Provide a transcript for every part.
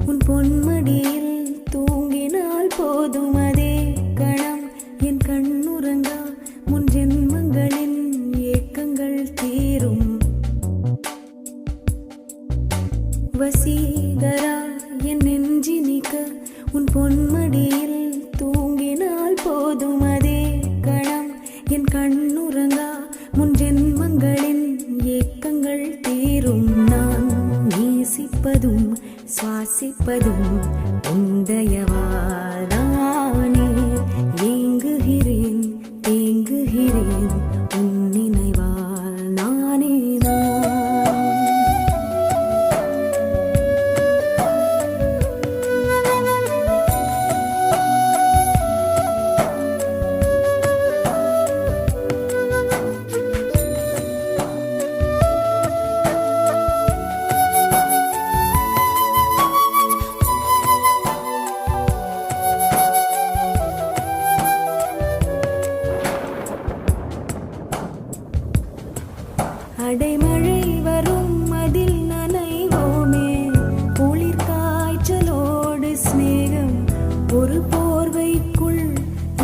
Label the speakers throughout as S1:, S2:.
S1: உன் பொன்மடியில் தூங்கினால் போதும் அதே கணம் என் கண்ணுறங்கா முன் ஜென்மங்களின் ஏக்கங்கள் தீரும். வசீகரா என் நெஞ்சினிக்க உன் பொன்மடியில் தூங்கினால் போதும் அதே கணம் என் கண்ணுறங்கா முன் ஜென்மங்களின் ஏக்கங்கள் தீரும். நான் நேசிப்பதும் சுவாசிப்பதும் உந்தயவாதானே. ஏங்குகிறேன் தேங்குகிறேன் உன் நினைவால் நானே நான். அடைமழை வரும் அதில் நனைவோமே. குளிர் காய்ச்சலோடு சிநேகம் ஒரு போர்வைக்குள்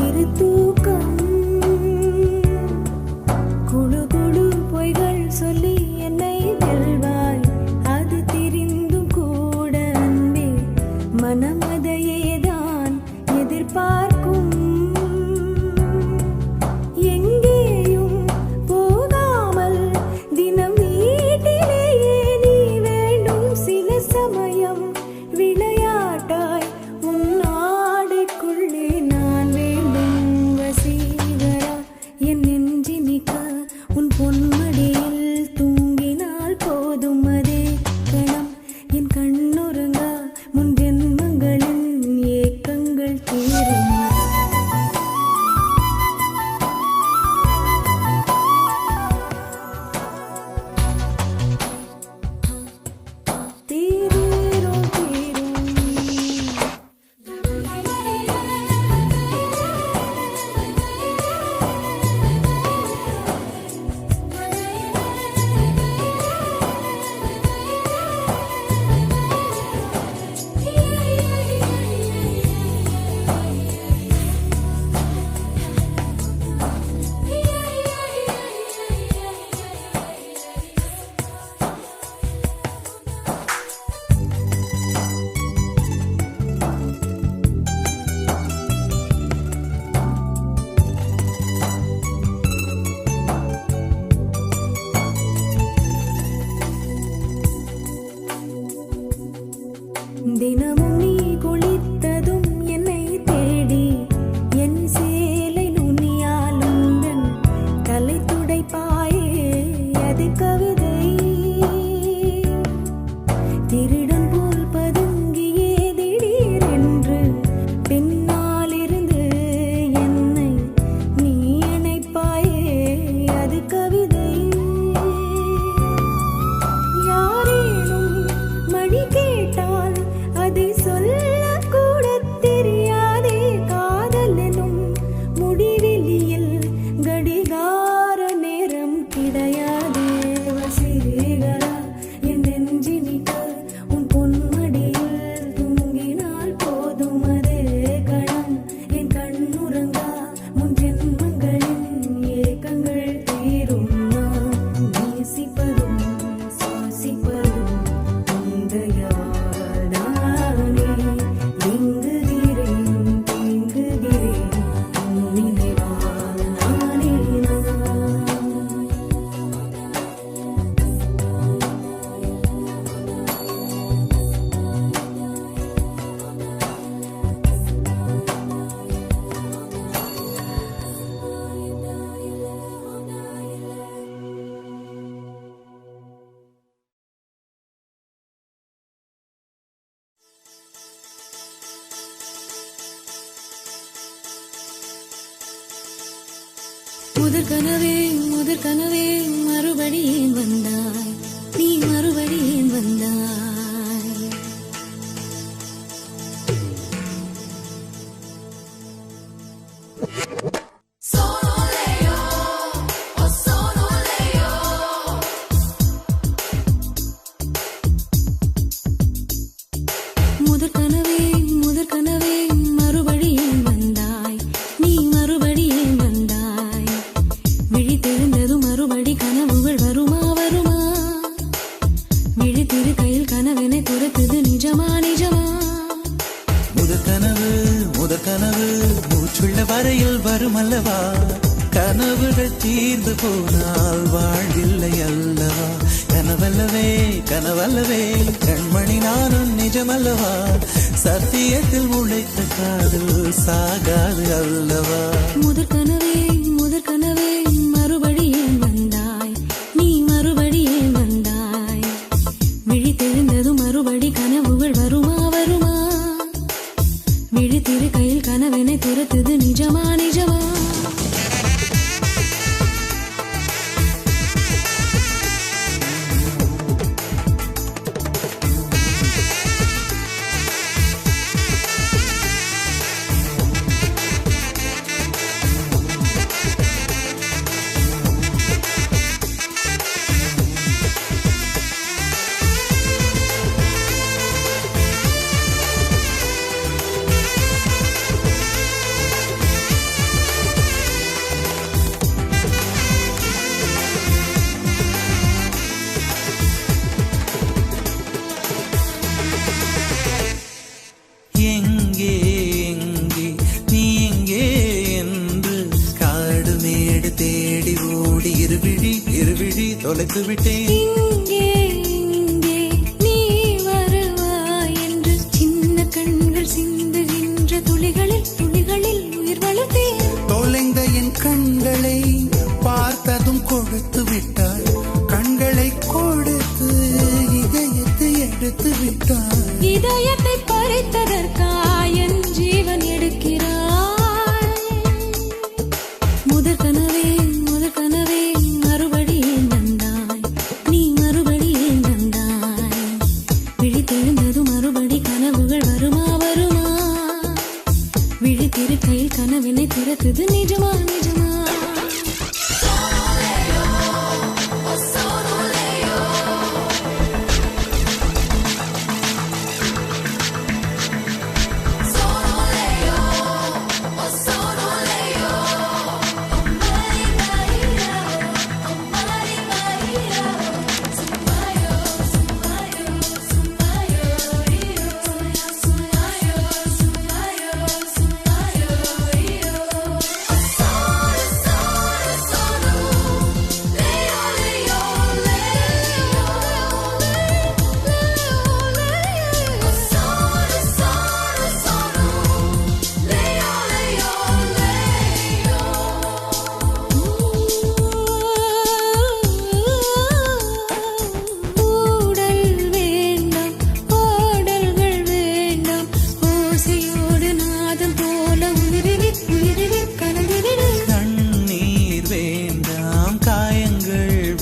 S1: இரு தூக்கம். குழு குழு பொய்கள் சொல்லி என்னை வெல்வாய். அது தெரிந்தும் கூட அன்பே மனம் அதையேதான் எதிர்பார்க்கும். தினமும் நீ குளித்ததும் என்னை தேடி என் சேலை நுனியால் உந்தன் தலை துடைப்பாயே. அது கவிதை திருடன் போல் பதுங்கியே திடீரென்று பின்னாலிருந்து என்னை நீ அணைப்பாயே. அது கவிதை. யாரேனும் மணி கேட்டால் அதை சொல்லக்கூட தெரியாதே. காதல் எனும் முடிவெளியில் கடிகார நேரம் கிடையாதே. வசீகரா என் நெஞ்சினிக்க உன் பொன்மடியில் தூங்கினால் போதும் அதே கணம் என் கண்ணுறங்கா முன் ஜென்மங்களின் ஏக்கங்கள் தீரும். நான் நேசிப்பதும் சுவாசிப்பதும் உந்தயவாதானே. ஏங்குகிறேன் தேங்குகிறேன் உன் நினைவால் நானே நான். முதற் கனவே மறுபடியும் வந்தாய். நீ மறுபடியும் வந்தாய். முதற் கனவே மறுபடியும் வந்தாய், நீ மறுபடியும் வந்தாய். விழித்தெழுந்ததும் மறுபடி கனவுகள் வருமா வருமா? விழித்திரு கையில் கனவினை துரத்துது நிஜமா நிஜமா?
S2: முதற் கனவு மூச்சுள்ள வரையில் வருமல்லவா? கனவுகள் தீர்ந்து போனால் வாழ்வில்லை அல்லவா? கனவல்லவே கனவல்லவே கண்மணி நானும் நிஜமல்லவா? சத்தியத்தில் உழைத்த காதல் சாகாது அல்லவா?
S1: முதற் கனவே மறுபடியும் வந்தாய், நீ மறுபடியும் வந்தாய். விழித்தெழுந்ததும் மறுபடி கனவுகள் வருமா வருமா? விழித்திரு கையில் கனவினை துரத்துது நிஜமா நிஜமா?
S2: எங்கே எங்கே நீ எங்கே என்று காடு மேடு தேடி ஓடி இருவிழி தொலைத்து விட்டேன்.
S1: இங்கே இங்கே நீ வருவாய் என்று சின்ன கண்கள் சிந்துகின்ற துளிகளில் உயிர் வளர்த்தேன்.
S2: தொலைந்த என் கண்களை பார்த்ததும் கொடுத்து விட்டாய், கண்களை கொடுத்து இதயத்தை எடுத்து விட்டாய்.
S1: இதயத்தை பறித்ததற்காய் என் ஜீவன் எடுக்கிறாய். முதற் கனவே மறுபடியும் வந்தாய், நீ மறுபடியும் வந்தாய். விழித்தெழுந்ததும் மறுபடி கனவுகள் வருமா வருமா? விழித்திரு கையில் கனவினை திறக்குது நிஜமா நிஜமா?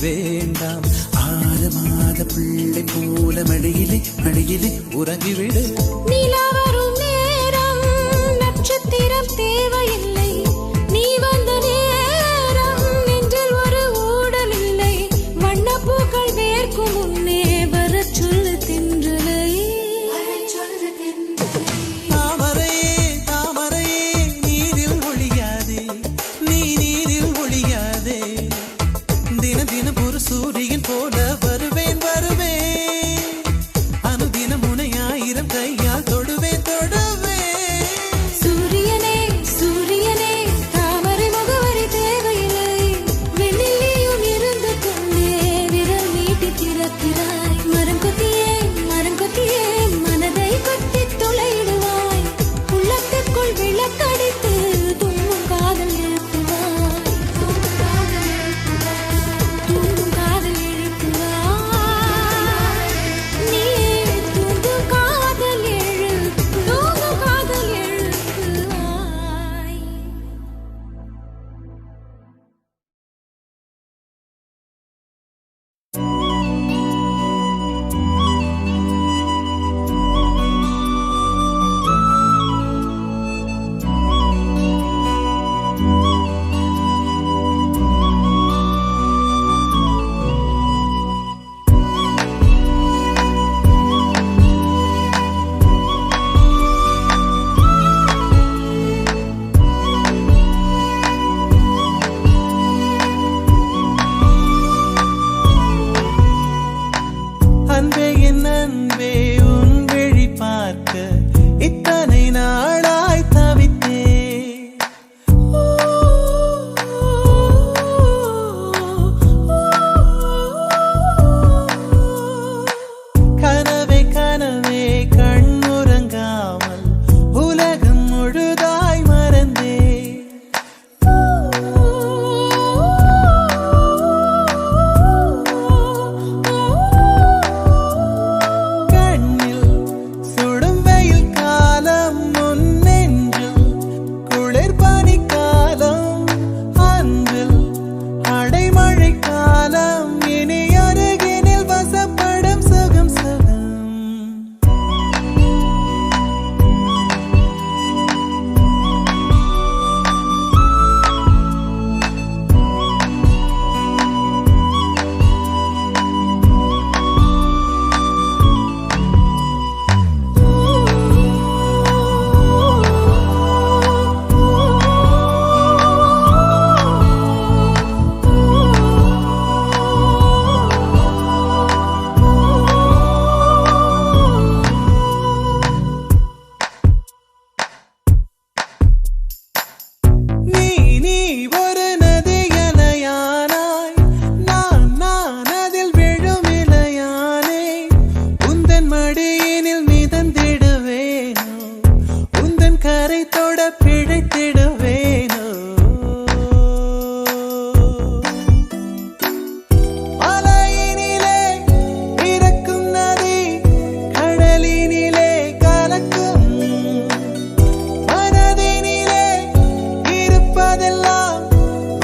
S2: வேண்டாம், 6 மாத பிள்ளை போல மடியிலே உறங்கிவிடு.
S1: நிலா வரும் நேரம் நட்சத்திரம் தேவையில்லை, நீ வந்த நேரம் நெஞ்சில் ஒரு ஊடல் இல்லை. வண்ணப்பூக்கள் வேர்க்கும் முன்னே வரச் சொல்லு தென்றலை.
S2: தாமரையே நீரில் ஒழியாதே, நீ நீரில் ஒழியாதே. தினம் ஒரு சூரியன் போல வருவேன் அனுதினம் உன்னை 1000 கையால் தொடுவேன்.
S1: சூரியனே தாமரை முகவரி தேவையில்லை, வெண்ணிலையும் இருந்து கொண்டே விரல் நீட்டி திறக்கிறாய். மரம் கொத்தியே மனதை கொத்தி துளையிடுவாய். உள்ளத்துக்குள் விளக்கடித்து தும்மும் காதல் எழுப்புவாய். நீ தூங்கும் காதல்
S2: பார்க்க இத்தனை நாளாய் தவித்தேன். கனவே கனவே கண்ணுறங்காமல் உலகம் முழுதாய் மறந்தேன். கண்ணில் சுடும் வெயில் காலம், முன் நெஞ்சில் குளிர் பனி காலம், அன்பில் அடைமழை காலம், இனி அருகினில் வசப்படும் சுகம் சுகம். நீ ஒரு நதி அலையானாய், நான் அதில் விழும் இலையானே. உந்தன் மடியினில் மிதந்திடுவேனோ, உந்தன் கரை தொட பிழைத்திடுவேனோ. மலையினிலே பிறக்கும் நதி, கடலினிலே கலக்கும். மனதினிலே இருப்பதெல்லாம்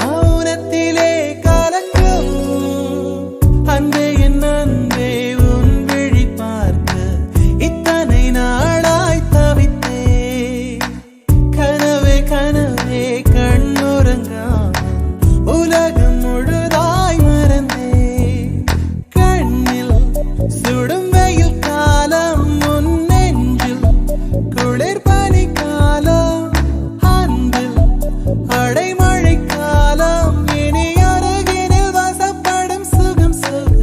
S2: மௌனத்திலே கலக்கும். அன்பே என் அன்பே, உன் விழி பார்க்க இத்தனை நாளாய் தவித்தேன். கனவே கனவே கண்ணுறங்காமல் உலகம் முழுதாய் மறந்தேன். கண்ணில் சுடும் வெயில் காலம், முன் நெஞ்சில் குளிர் பனி காலம், அன்பில் அடைமழை காலம், இனி அருகினில் வசப்படும் சுகம் சுகம்.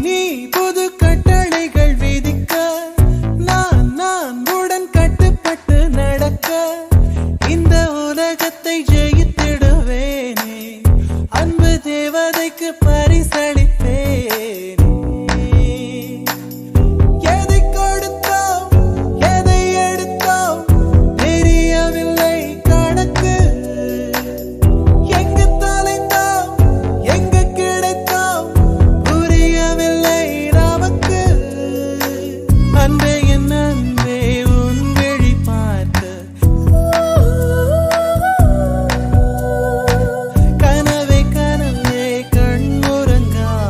S2: நீ புது கட்டளைகள் விதிக்க, நான் உடன் கட்டுப்பட்டு நடக்க. இந்த உலகத்தை ஜெயித்திடுவேனே, அன்பு தேவதைக்கு பரிசளிப்பேனே. எதை கொடுத்தோம் எதை எடுத்தோம் தெரியவில்லை கணக்கு. எங்கு தொலைந்தோம் எங்கு கிடைத்தோம் புரியவில்லை நமக்கு. அன்பே என் அன்பே, உன் விழி பார்க்க கனவே கனவே கண்ணுறங்காமல்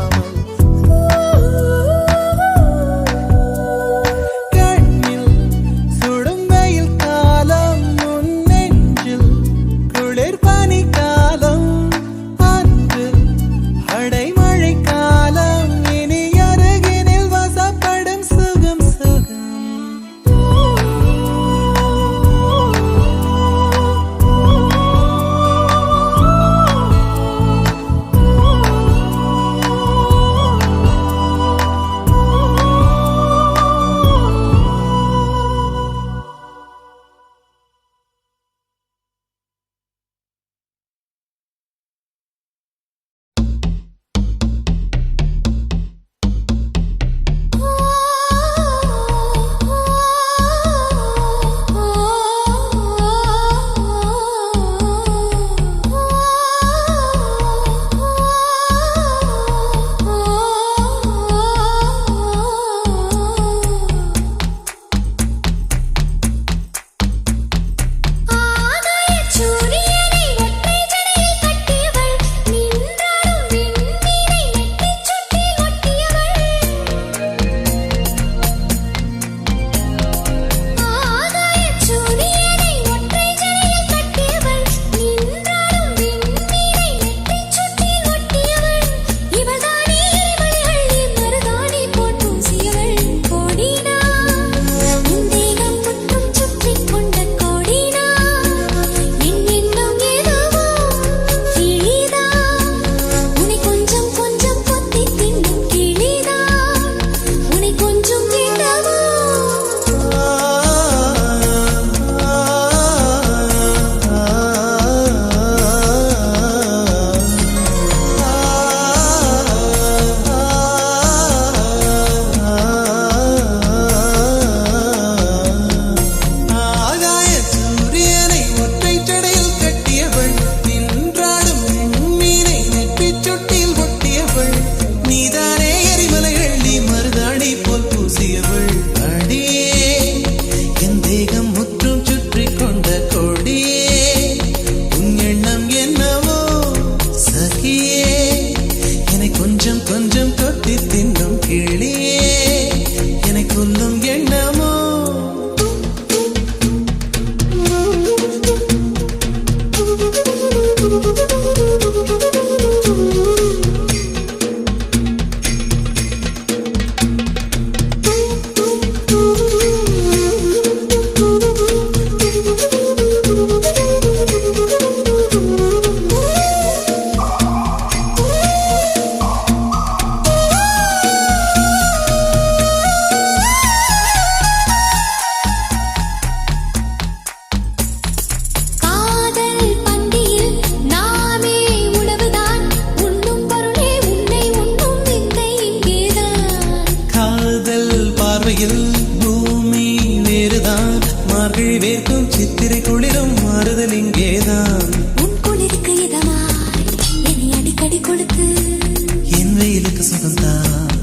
S2: வெயிலுக்கு சுகம்தான்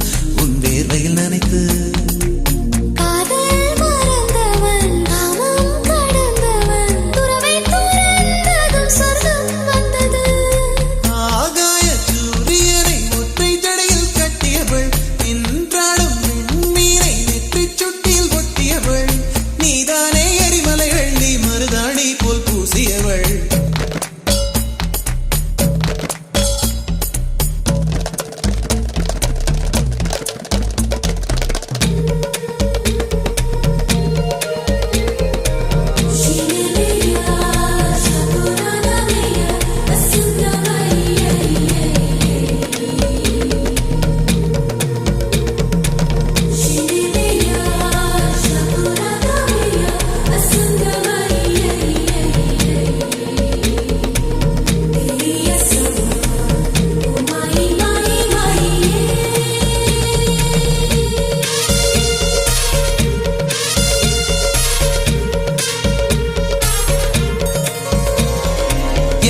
S2: உன் வேர்வையில் நனைத்து
S1: காதல் மறந்தவன் காமம் கடந்தவன் துறவை துறந்ததும் சொர்க்கம் வந்தது
S2: ஆகாய சூரியனை ஒற்றை ஜடையில் கட்டியவள் இன்றாடும் விண்மீனை நெற்றிச் சுட்டியில் ஒட்டியவள் நீதானே எரிமலைகள் நீ மருதாணி போல் பூசியவள்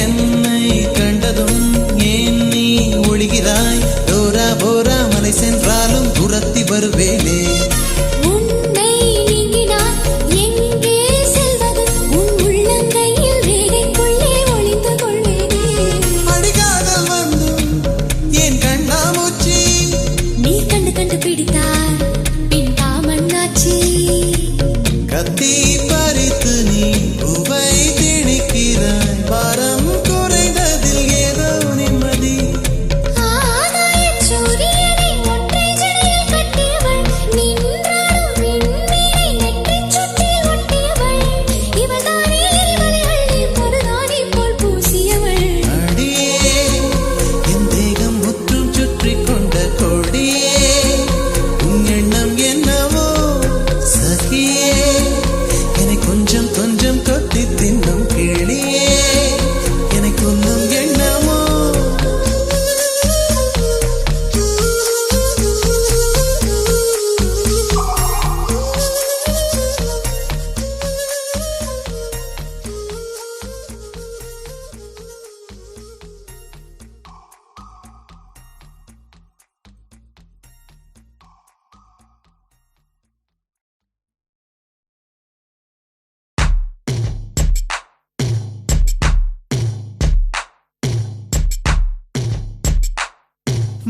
S2: என்னை கண்டதும் ஏன் நீ ஒளிகிறாய் டோரா போரா மலை சென்றாலும் துரத்தி வருவேனே
S1: உன்னை நீங்கினான் எங்கே செல்வது உன் உள்ளங்கையில் வேகைக்குள்ளே ஒளிந்து கொள்வேனே
S2: அடிகாதல் வந்தும் ஏன் கண்ணாமூச்சி
S1: நீ கண்டு கண்டு பிடித்தாய் பின் தாமண்ணாச்சி
S2: கத்தி பறித்து நீ பூவை திணிக்கிறாய் பாரம் குறைந்ததில் ஏதோ நிம்மதி
S1: ஆகாயச் சூரியனை ஒற்றை ஜடையில் கட்டியவள் நின்றாடும் விண்மீனை நெற்றிச் சுட்டியில் ஒட்டியவள் இவள்தானே எரிமலைகள் நீ மருதாணி போல் பூசியவள்
S2: அடியே என் தேகம் முற்றும் சுற்றி கொண்ட கொடியே உன் எண்ணம் என்னவோ சகியே என்னை கொஞ்சம் கொஞ்சம் கொத்தி தின்னும் கிளியே என்னை கொல்லும் எண்ணமோ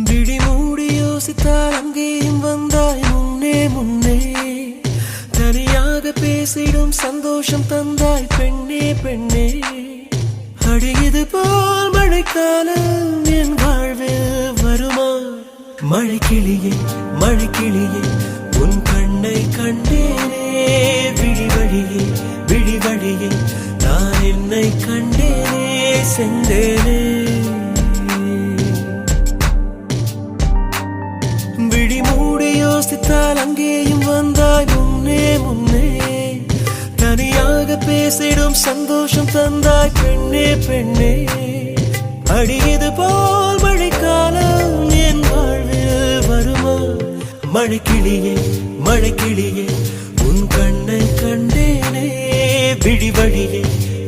S2: விழி மூடி யோசித்தால் அங்கேயும் வந்தாய் முன்னே முன்னே தனியாக பேசிடும் சந்தோஷம் தந்தாய் பெண்ணே பெண்ணே அடியது போல் மழைக்காலம் என் வாழ்வில் வருமா மழைக்கிளியே மழைக்கிளியே உன் கண்ணை கண்டேனே விழி வழியே விழி வழியே நான் என்னை கண்டேனே சென்றேனே விழி மூடி யோசித்தால் அங்கேயும் வந்தாய் முன்னே முன்னே தனியாக பேசிடும் சந்தோஷம் தந்தாய் பெண்ணே பெண்ணே அடியது போல் மழைக்காலம் என் வாழ்வில் வருமா மழைக்கிளியே மழைக்கிளியே உன் கண்ணை கண்டேனே விழி வழியே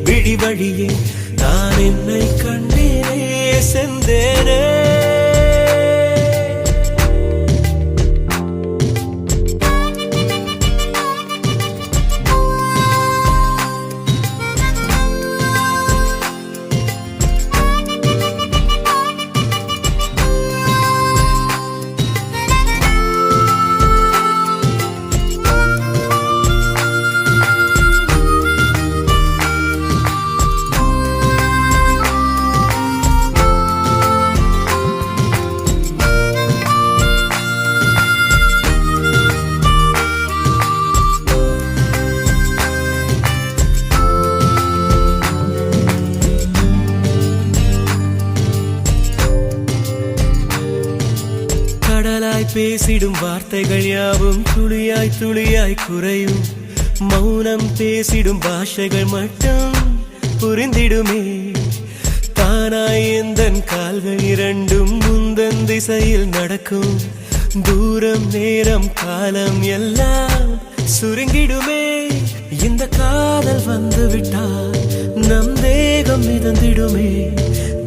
S2: விழி வழியே நான் என்னை கண்டேனே செந்தேனே பேசிடும் வார்த்தைகள் யாவும் துளியாய் துளியாய் குறையும் மௌனம் பேசிடும் பாஷைகள் மட்டும் புரிந்திடுமே தானாய் எந்தன் கால்கள் இரண்டும் முந்தன் திசையில் நடக்கும் தூரம் நேரம் காலம் எல்லாம் சுருங்கிடுமே இந்த காதல் வந்து விட்டால் நம் தேகம் மிதந்திடுமே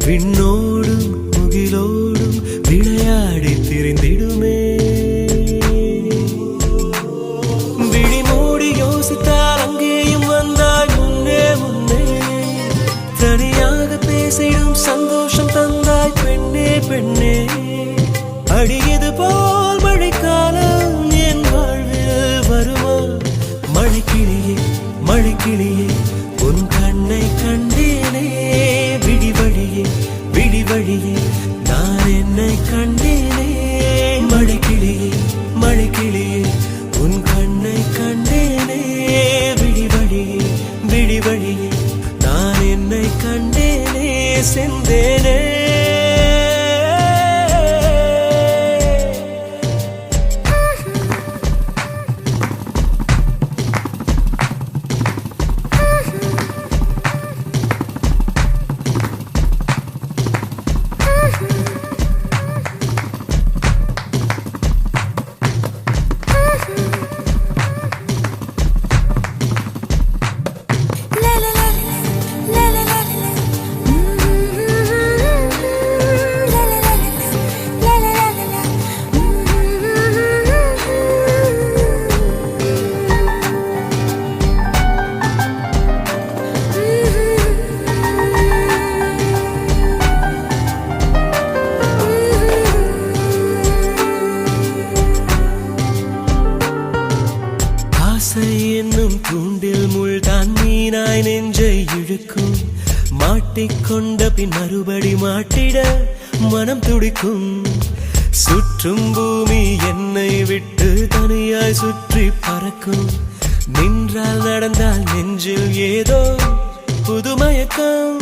S2: விண்ணோடும் முகிலோடும் விளையாட
S3: பெண்ணே அடியது போல் மழைக்காலம் என் வாழ்வில் வருமா மழைக்கிளியே மழைக்கிளியே உன் கண்ணை கண்டேனே விடிவழியே விடிவழியே நான் என்னை கண்டேனே மழைக்கிளியே மழைக்கிளியே உன் கண்ணை கண்டேனே விடிவழியே விடிவழியே நான் என்னை கண்டேனே செந்தேனே ஆசை என்னும் தூண்டில் முள்தான் மீனாய் நெஞ்சை இழுக்கும் மாட்டிக்கொண்ட பின் மறுபடி மாட்டிட மனம் துடிக்கும் சுற்றும் பூமி என்னை விட்டு தனியாய் சுற்றி பறக்கும் நின்றால் நடந்தால் நெஞ்சில் ஏதோ புதுமயக்கம்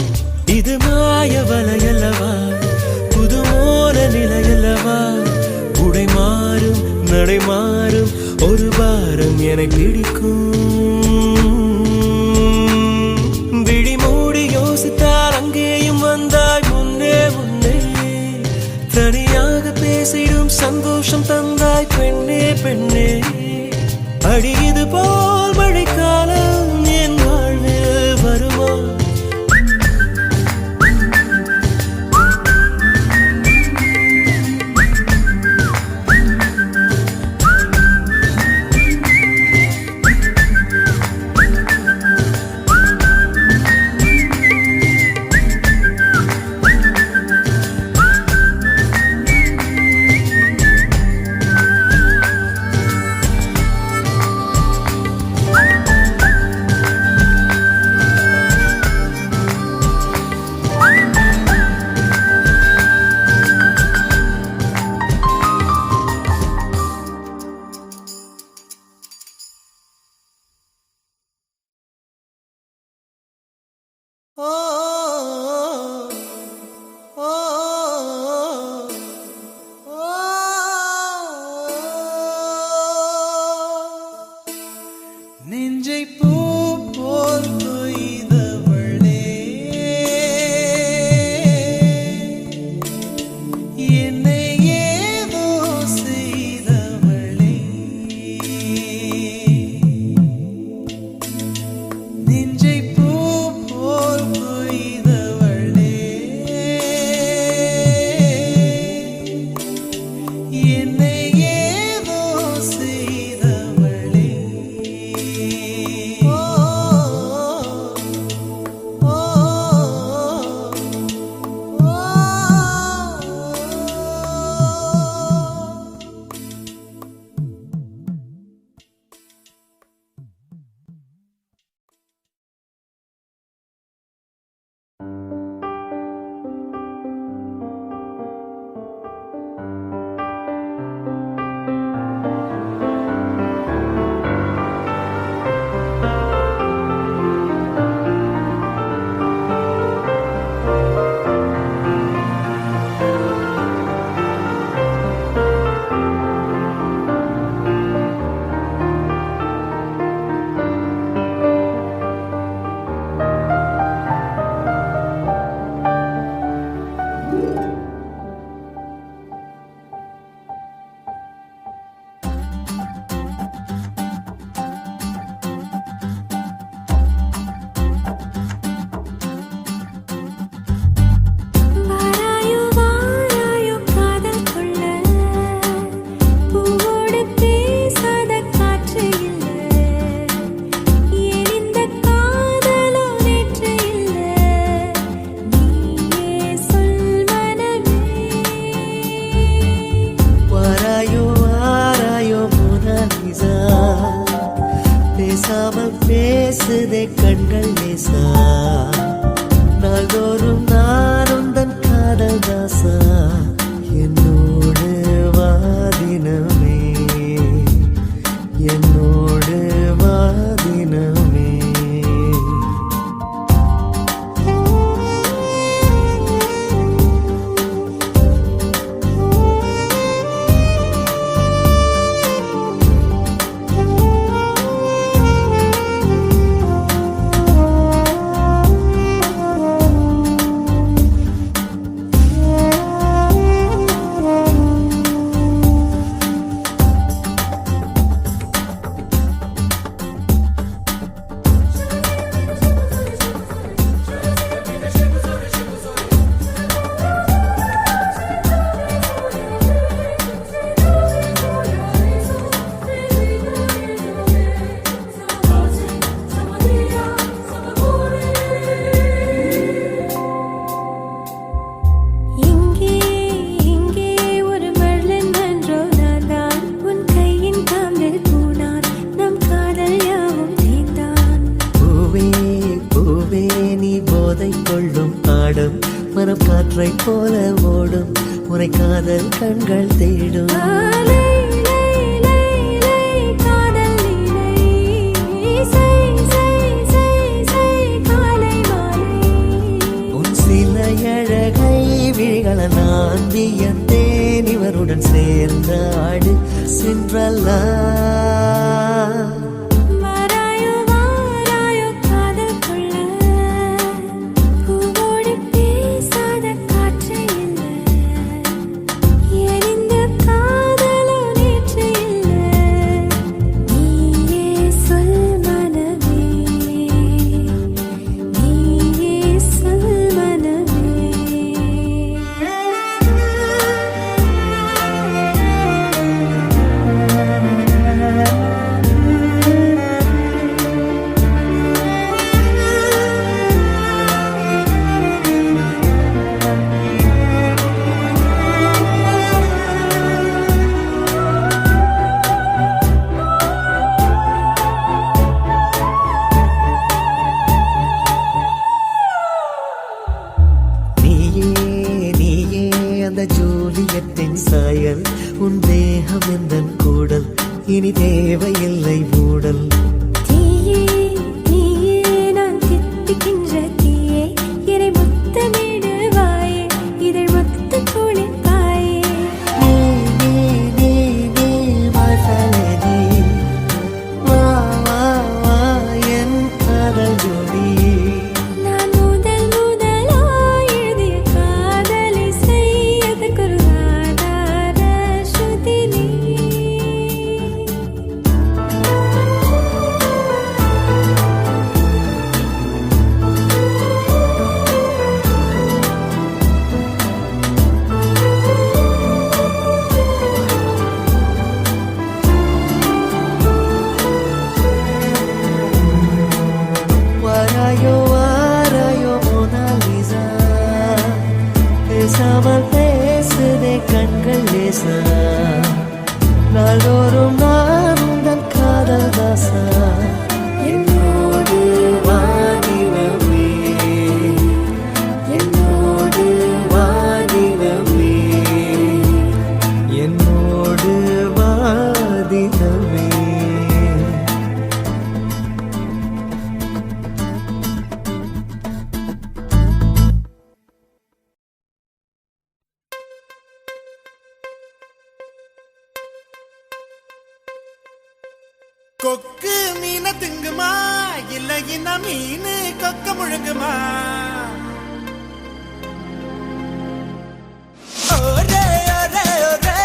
S3: இது மாய வலையல்லவா புதுமோன நிலையல்லவா உடை மாறும் நடை மாறும் ஒரு பாரம் என்னை பிடிக்கும் விழி மூடி யோசித்தால் அங்கேயும் வந்தாய் முன்னே முன்னே தனியாக பேசிடும் சந்தோஷம் தந்தாய் பெண்ணே பெண்ணே அடியது போல் மழைக்காலம் என் வாழ்வில் வருமா
S2: பேசாமல் பேசுதே கண்கள் லேசா நாள்தோறும் நானும் தன் காதல் தாசா என்னோடு வாதினமே என்னோடு வாதினமே மனம் காற்றை போல ஓடும் உரை காதல் கண்கள் தேடும் உன் சில அழகை விழிகள நான் வியந்தேன் இவருடன் சேர்ந்த ஆடு சென்றல்லா ஜூலியட்டின் சாயல் உன் தேகம் எந்தன் கூடல் இனி தேவையில்லை மூடல்
S1: தீயே தீயே நான் தித்திக்கின்ற தீயே இறை முத்தமிடுவாயே இதழ் மொத்த குளிப்பாயே
S2: நீ நீ நீ நீ வாசலே நீ வா வா வா என் காதல் ஜோடி பேசாமல் பேசுதே கண்கள் லேசா நாள்தோறும் நானும் தன் காதல் தாசா என்னோடு வாதினமே என்னோடு வாதினமே என்னோடு வாதினமே
S4: கொக்கு மீன திங்குமா இல்லைன்னா மீன் கொக்க முழுங்குமா ஒரே ஒரே ஒரே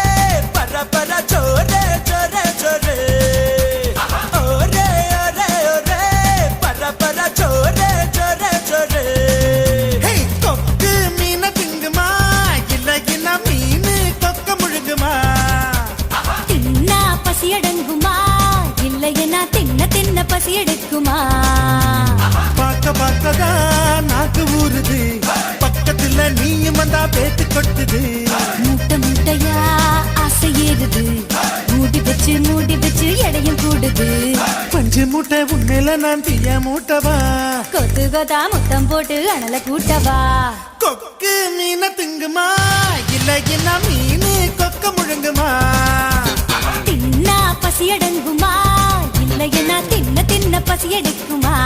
S4: பர பர சோரே சோரே சோரே ஒரே ஒரே ஒரே பர பர சோரே சோரே சோரே கொக்கு மீன திங்குமா இல்லைன்னா மீன் கொக்க முழுங்குமா
S1: தின்னா பசியடங்குமா இல்லையனா தின்ன தின்ன பசி எடுக்குமா
S4: பார்க்க பார்க்கதான் நாக்கு ஊறுது பக்கத்துல நீயும் வந்தா பேத்து கொட்டுது
S1: மூட்டை மூட்டையா ஆசை ஏறுது மூடி வச்சு எடையும் கூடுது
S4: பஞ்சு பஞ்சு மூட்டை உண்மையில நான் தீய மூட்டவா
S1: கொத்து கொத்தா முத்தம் போட்டு அனல கூட்டவா
S4: கொக்கு மீன திங்குமா இல்ல என்ன மீனு கொக்க முழுங்குமா
S1: தின்னா பசி அடங்குமா இல்லையனா தின்ன தின்ன பசி எடுக்குமா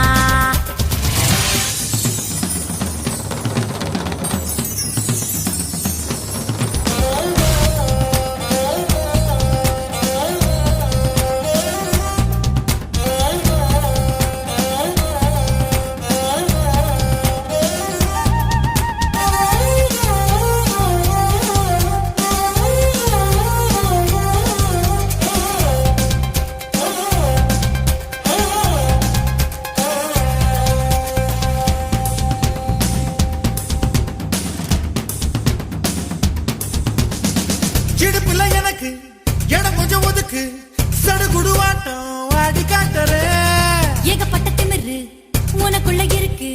S4: இடுப்புல எனக்கு இடம் கொஞ்சம் ஒதுக்கு சடுகுடுவாட்டம் ஆடி காட்டுறேன்
S1: ஏகப்பட்ட திமிரு உனக்குள்ள இருக்கு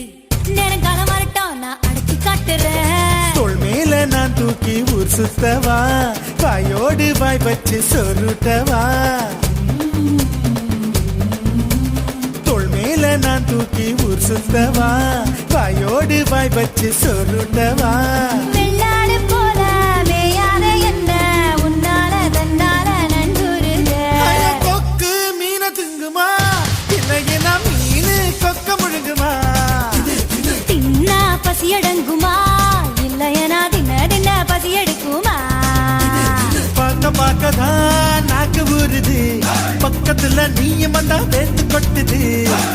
S1: நேரங்காலம் வரட்டும் நான் அடக்கி காட்டுறேன்
S4: தோள் மேல நான் தூக்கி ஊர் சுத்தவா வாயோடு வாய் வச்சு சொருட்டவா தோள் மேல நான் தூக்கி ஊர் சுத்தவா வாயோடு வாய் வச்சு சொருட்டவா
S1: வெள்ளாடு போல மேயாத என்ன உன்னால தன்னால நன்றுருங்க
S4: கொக்கு மீன திங்குமா இல்லையே நான் மீனு கொக்க முழுங்குமா
S1: தின்னா பசி அடங்குமா இல்லையனா தின்ன தின்ன பசி எடுக்குமா
S4: பார்க்க பார்க்கதான் நாக்கு ஊறுது பக்கத்துல நீயும் வந்தா வேத்து கொட்டுது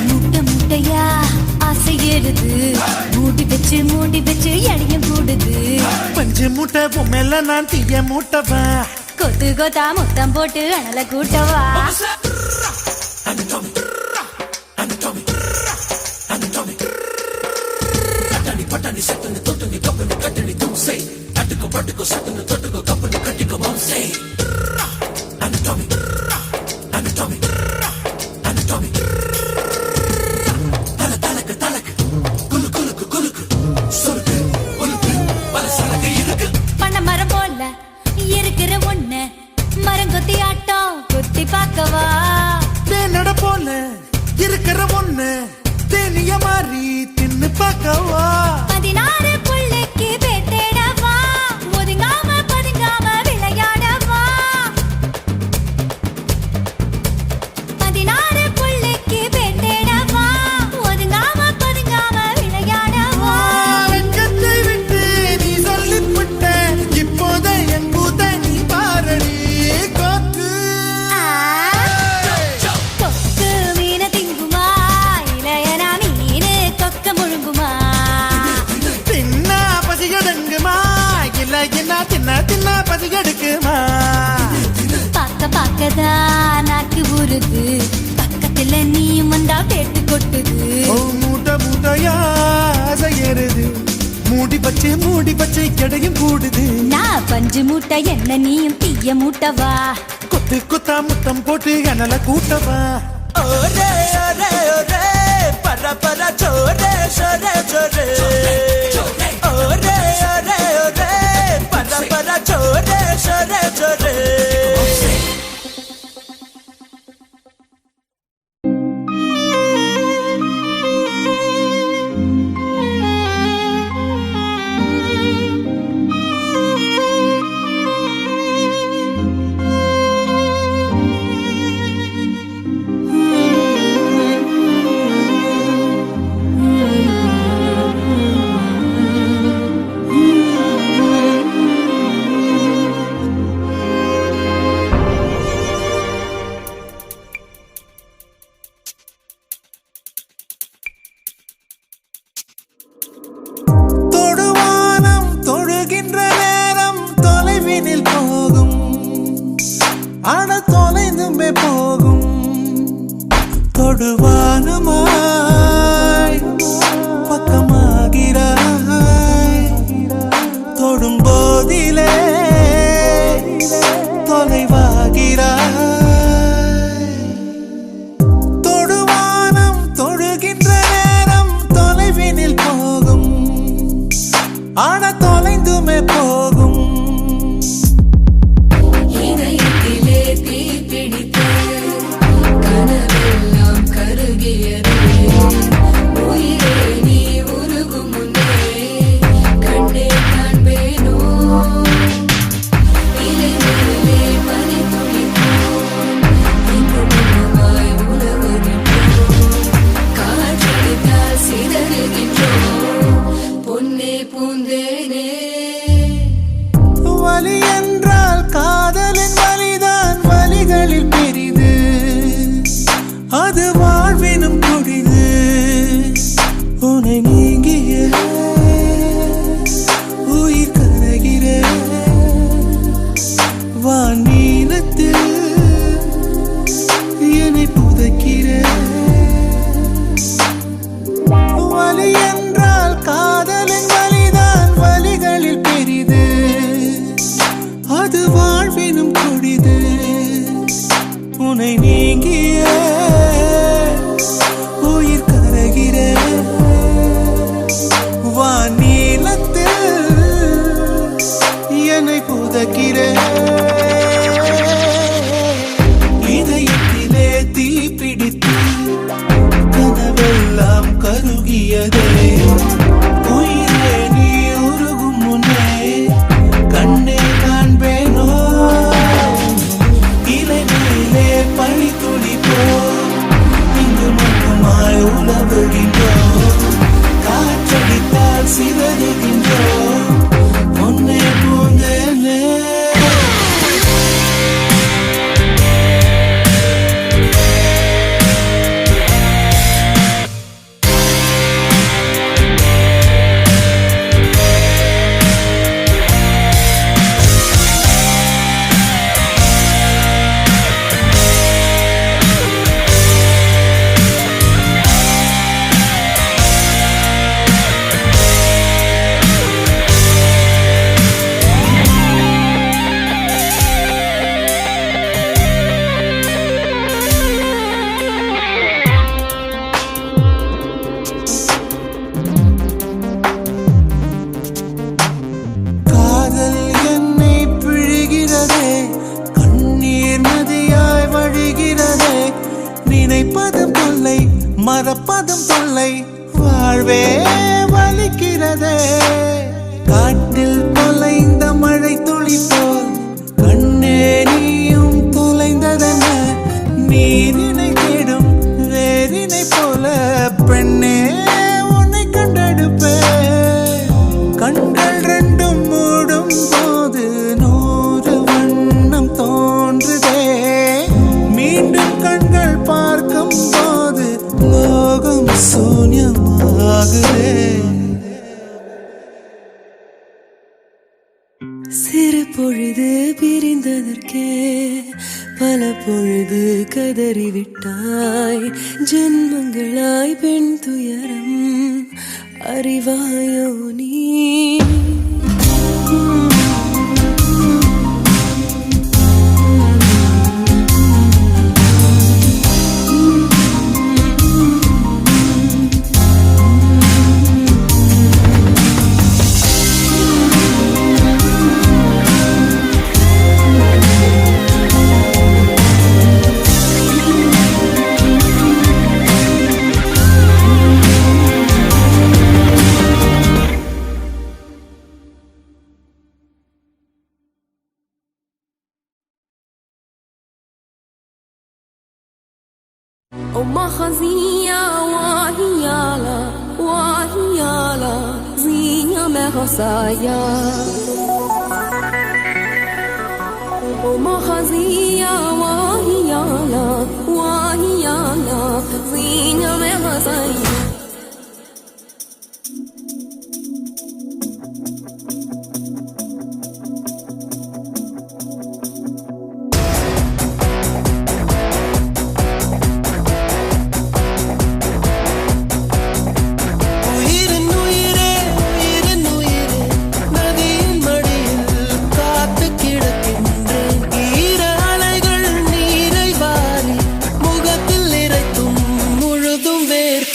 S1: முட்டை முட்டையா ஆசை ஏறுது மூடி வச்சு எடையும் கூடுது
S4: பஞ்சு மூட்டை பொம்மையில நான் தீய மூட்டவா
S1: கொத்து கொத்தா முத்தம் போட்டு அனல கூட்டவா பண்ண மரம் போல இருக்கிற ஒண்ணு மரம் கொத்தி ஆட்டம் கொத்தி பார்க்கவா
S4: தேனட போல இருக்கிற ஒண்ணு தேனிய மாறி தின்னு பார்க்கவா
S1: 16 புள்ளைக்கு பேத்தேடவா ஒதுங்காம பதுங்காம விளையாடவா 16 புள்ளைக்கு பேத்தேடவா ஒதுங்காம பதுங்காம விளையாடவா
S4: வெட்கத்தை விட்டு நீ சொல்லிவிட்ட இப்போத என் பூத்த நீ பாரடி கொக்கு
S1: கொக்கு மீன திங்குமா இளையனா மீனு கொக்க முழுங்குமா
S4: தின்னா பசியடங்குமா இல்ல என்ன தின்ன பசியெடுக்குமா
S1: பார்க்கதான் நாக்கு ஊறுது பக்கத்துல நீயும் வந்தா பேட்டு கொட்டுது
S4: மூட்டை மூட்டையா செய்யறது மூடி பச்சை கிடையும் கூடுது
S1: நான் பஞ்சு மூட்டை என்ன நீயும் தீய மூட்டவா
S4: கொத்து கொத்தா முத்தம் போட்டு அனல கூட்டவா
S3: ஒரே ஒரே ஒரே பர பர சோரே சோரே சோரே ஒரே ஒரே ஒரே பர பர சோரே சோரே சோரே
S4: தொடுவானம் தொழுகின்ற நேரம் தொலைவினில் போகும் ஆன தொலைந்துமே போகும் தொடுவானமாய் பக்கமாகிறாய் தொடும் போதிலே தொலைவாகிறாய் தொடுவானம் தொழுகின்ற நேரம் தொலைவினில் போகும் ஆன தொலைந்துமே போகும்
S1: இதயத்திலே தீ பிடித்த
S4: வானீலத்தில் என்னை புதைக்கிற வலி என்றால் காதலின் வலிதான் வலிகளில் பெரிது அது வாழ்வினும் கொடிது உன்னை நீங்கிய உயிர் கரகிற வானீலத்தில் என்னை புதைக்கிற இதயத்திலே தீ பிடித்து கனவெல்லாம் கருகியதே உயிரே நீ உருகும் முன்னே கண்ணே காண்பேனோ இலை மேலே பனி துளிப்போ இங்கு மட்டுமாய் உலவுகின்றோம் காற்றடித்தால் சிதறுகின்றோம் பொன்னே பூந்தேனே காதல் என்னை பிழிகிறதே கண்ணீர் நதியாய் வழிகிறதே நினைப்பதும் தொல்லை மறப்பதும் தொல்லை வாழ்வே வலிக்கிறதே காட்டில் தொலைந்த மழை துளி போல் கண்ணே நீயும் தொலைந்ததென நீரினை தேடும் வேரினை போல பெண்ணே உன்னை கண்டெடுப்பேன் கண்கள் ரெண்டும் மூடும் போது 100 வண்ணம் தோன்றுதே மீண்டும் கண்கள் பார்க்கும் போது லோகம் சூன்யமாகுதே
S5: சிறு பொழுது பிரிந்ததற்கே பல பொழுது கதறிவிட்டாய் ஜென்மங்களாய் பெண் துயரம் அறிவாயோ நீ
S6: أم خزية وهيالا وهيالا زينة مغصايا أم خزية وهيالا وهيالا زينة مغصايا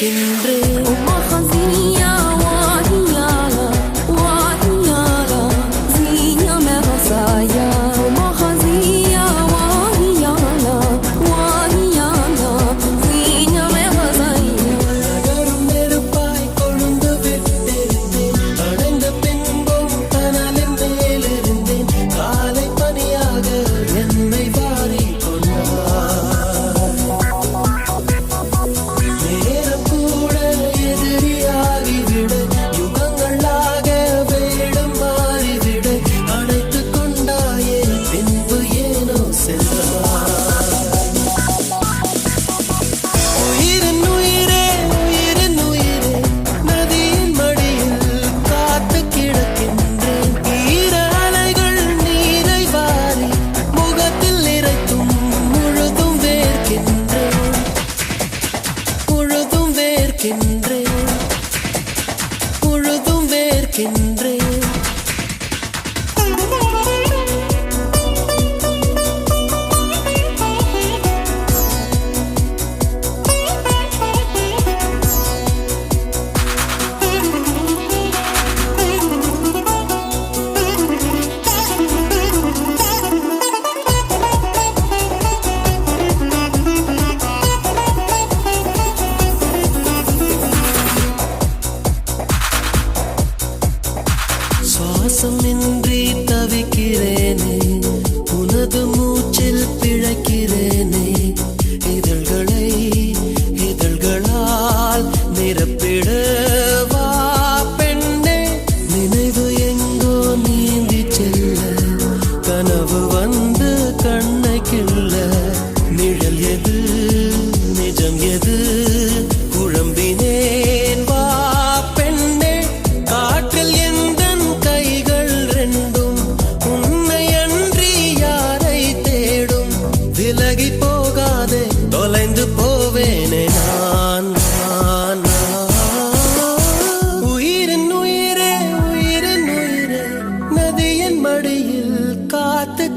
S5: in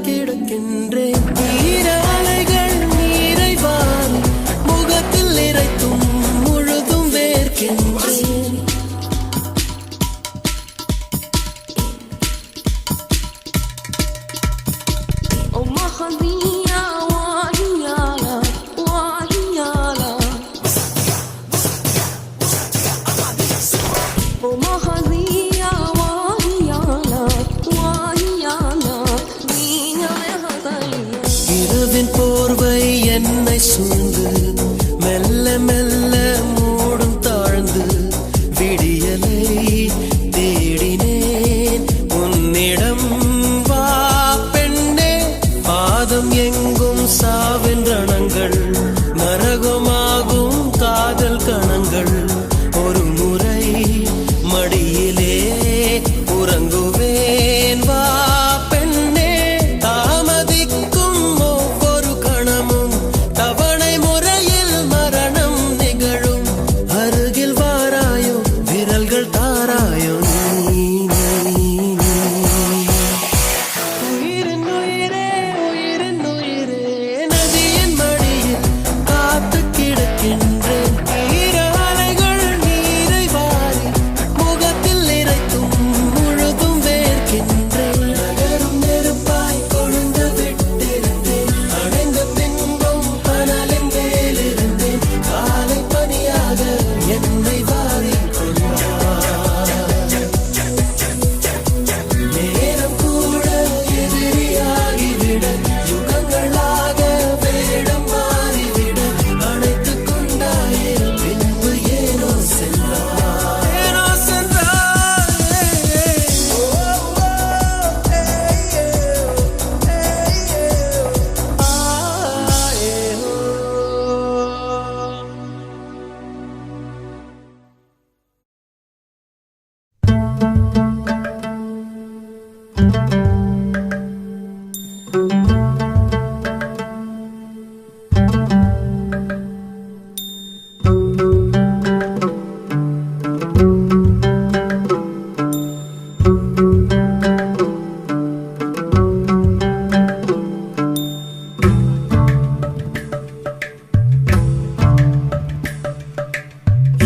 S5: கிடக்கின்றேன் நீராலைகள் நீரை வாரி முகத்தில் இறைத்தும் முழுதும் வேர்க்கின்றேன்
S6: ومخزية وهيالا وهيالا ومخزية وهيالا وهيالا زينة مهزية
S5: இரவின் போர்வை என்னை சூழ்ந்து மெல்ல மெல்ல மூடும் தாழ்ந்து விடியலை தேடினேன் உன்னிடம் வா பெண்ணே பாதம் எங்கும் சாவின் ரணங்கள் நரகமாகும் காதல் கணங்கள் ஒரு முறை மடியிலே உறங்குவேன் வா பெண்ணே தாமதிக்கும் ஒவ்வொரு கணமும் தவணை முறையில் மரணம் நிகழும் அருகில் வாராயோ விரல்கள் தாராயோ உயிரின் உயிரே உயிரின் உயிரே நதியின் மடியில் காத்து கிடக்கின்றேன் ஈரலைகள் நீரை வாரி முகத்தில் இறைத்தும் முழுதும் வேர்க்கின்றேன் நகரும் நெருப்பாய் கொழுந்து விட்டிருந்தேன் அடைந்த பின்பும் கனலின் மேலிருந்தேன் காலை பனியாக என்னை வாரி நேரம் கூட எதிரியாகிவிட யுகங்களாக வேடம் மாறிவிட அணைத்துக் கொண்டாயே பின்பு ஏனோ சென்றாய் ஏனோ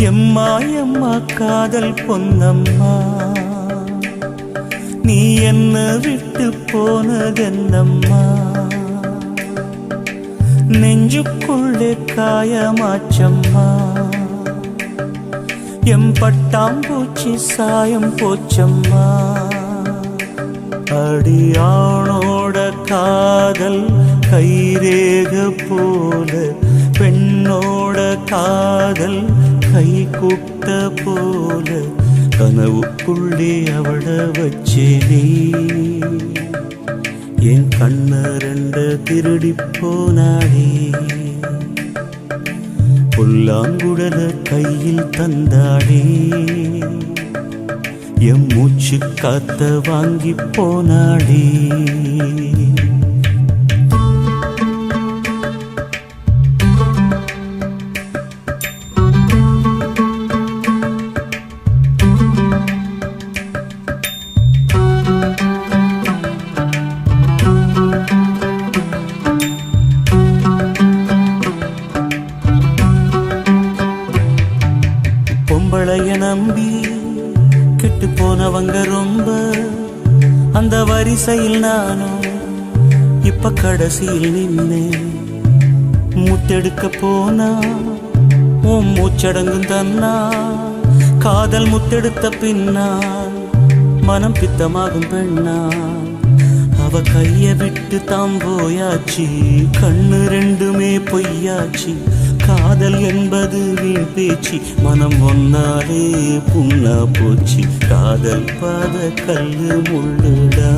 S2: எம்மா எம்மா காதல் பொன்னம்மா நீ என்ன விட்டு போனதென்னம்மா நெஞ்சுக்குள்ளே காயமாச்சம்மா எம் பட்டாம்பூச்சி சாயம் போச்சம்மா அடியானோட காதல் கைரேக போல பெண்ணோட காதல் கை கூட்ட போல கனவுக்குள்ளே அவள வச்சேனே என் கண்ண ரெண்டு திருடி போனாடே புல்லாங்குழல கையில் தந்தாடே எம் மூச்சு காத்த வாங்கி போனாடே பொம்பளைய நம்பி கெட்டு போனவங்க ரொம்ப அந்த வரிசையில் நானும் இப்ப கடைசியில் நின்னே முத்தெடுக்க போனா உன் மூச்சடங்கும் தன்னா காதல் முத்தெடுத்த பின்னா மனம் பித்தமாகும் பெண்ணா அவ கைய விட்டு தாம் போயாச்சு கண்ணு ரெண்டுமே பொய்யாச்சு காதல் என்பது வீண் பேச்சு மனம் ஒன்னாலே புண்ணா போச்சு காதல் பாத கல்லு முள்ளுடா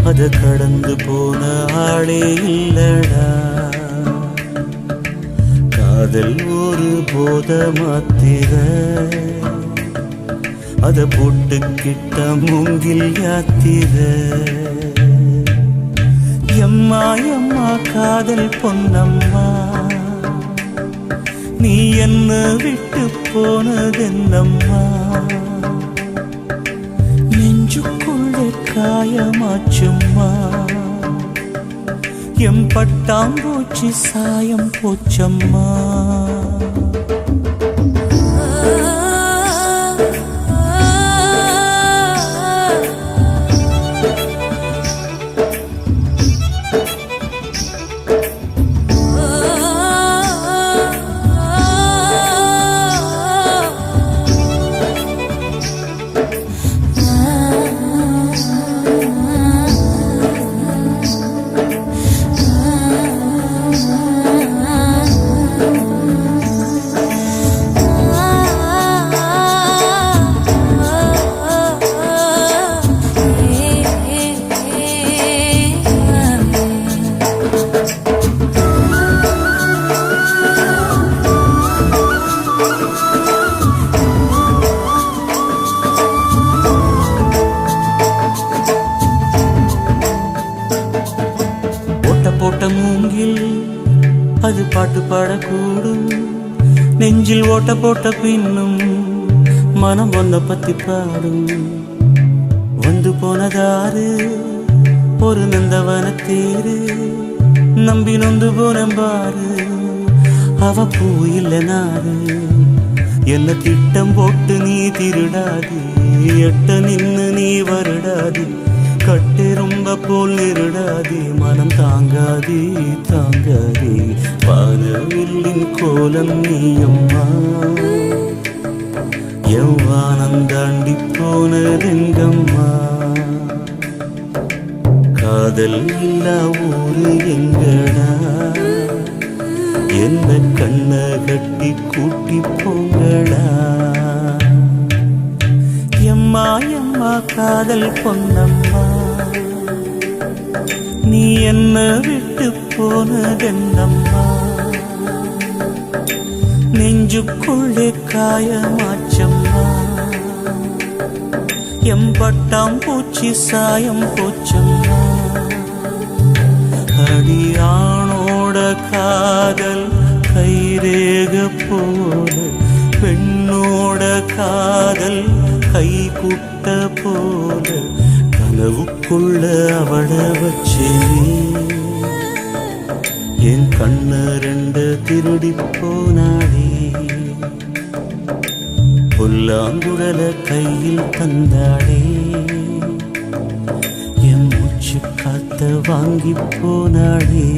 S2: அத கடந்து போன ஆளே இல்லடா காதல் ஒரு போத மாத்திர அத போட்டுக்கிட்ட மூங்கில் யாத்திர எம்மா எம்மா காதல் பொன்னம்மா நீ என்ன விட்டு போனதென்னம்மா நெஞ்சுக்குள்ளே
S3: காயமாச்சும்மா எம் பட்டாம்பூச்சி சாயம் போச்சம்மா போட்ட மூங்கில் அது பாட்டு பாடக்கூடும் நெஞ்சில் ஓட்ட போட்ட பின்னும் மனம் ஒன்ன பத்தி பாடும் வந்து போனதாரு ஒரு நந்தவன தேரு நம்பி நொந்து போனம்பாரு அவ பூ இல்ல நாரு என்ன திட்டம் போட்டு நீ திருடாது எட்ட நின்னு நீ வருடாது கட்டு ரொம்ப போல் நிருடாதே மனம் தாங்காதே தாங்காதே வானவில்லின் கோலம் நீயம்மா எவ்வானம் தாண்டி போனதெங்கம்மா காதல் இல்லா ஊரு எங்கடா என்ன கண்ண கட்டி கூட்டி போங்கடா எம்மா எம்மா காதல் பொன்னம்மா நீ என்ன விட்டு போனதென்னம்மா நெஞ்சுக்குள்ளே காயமாச்சம்மா எம்பட்டாம் பூச்சி சாயம் போச்சம்மா அடியானோட காதல் கைரேக போல பெண்ணோட காதல் கை குட்ட போல கனவுக்குள்ள அவள வச்சே என் கண்ண ரெண்டு திருடி போனாடே புல்லாங்குழல கையில் தந்தாடே என் மூச்சு காத்த வாங்கி போனாடே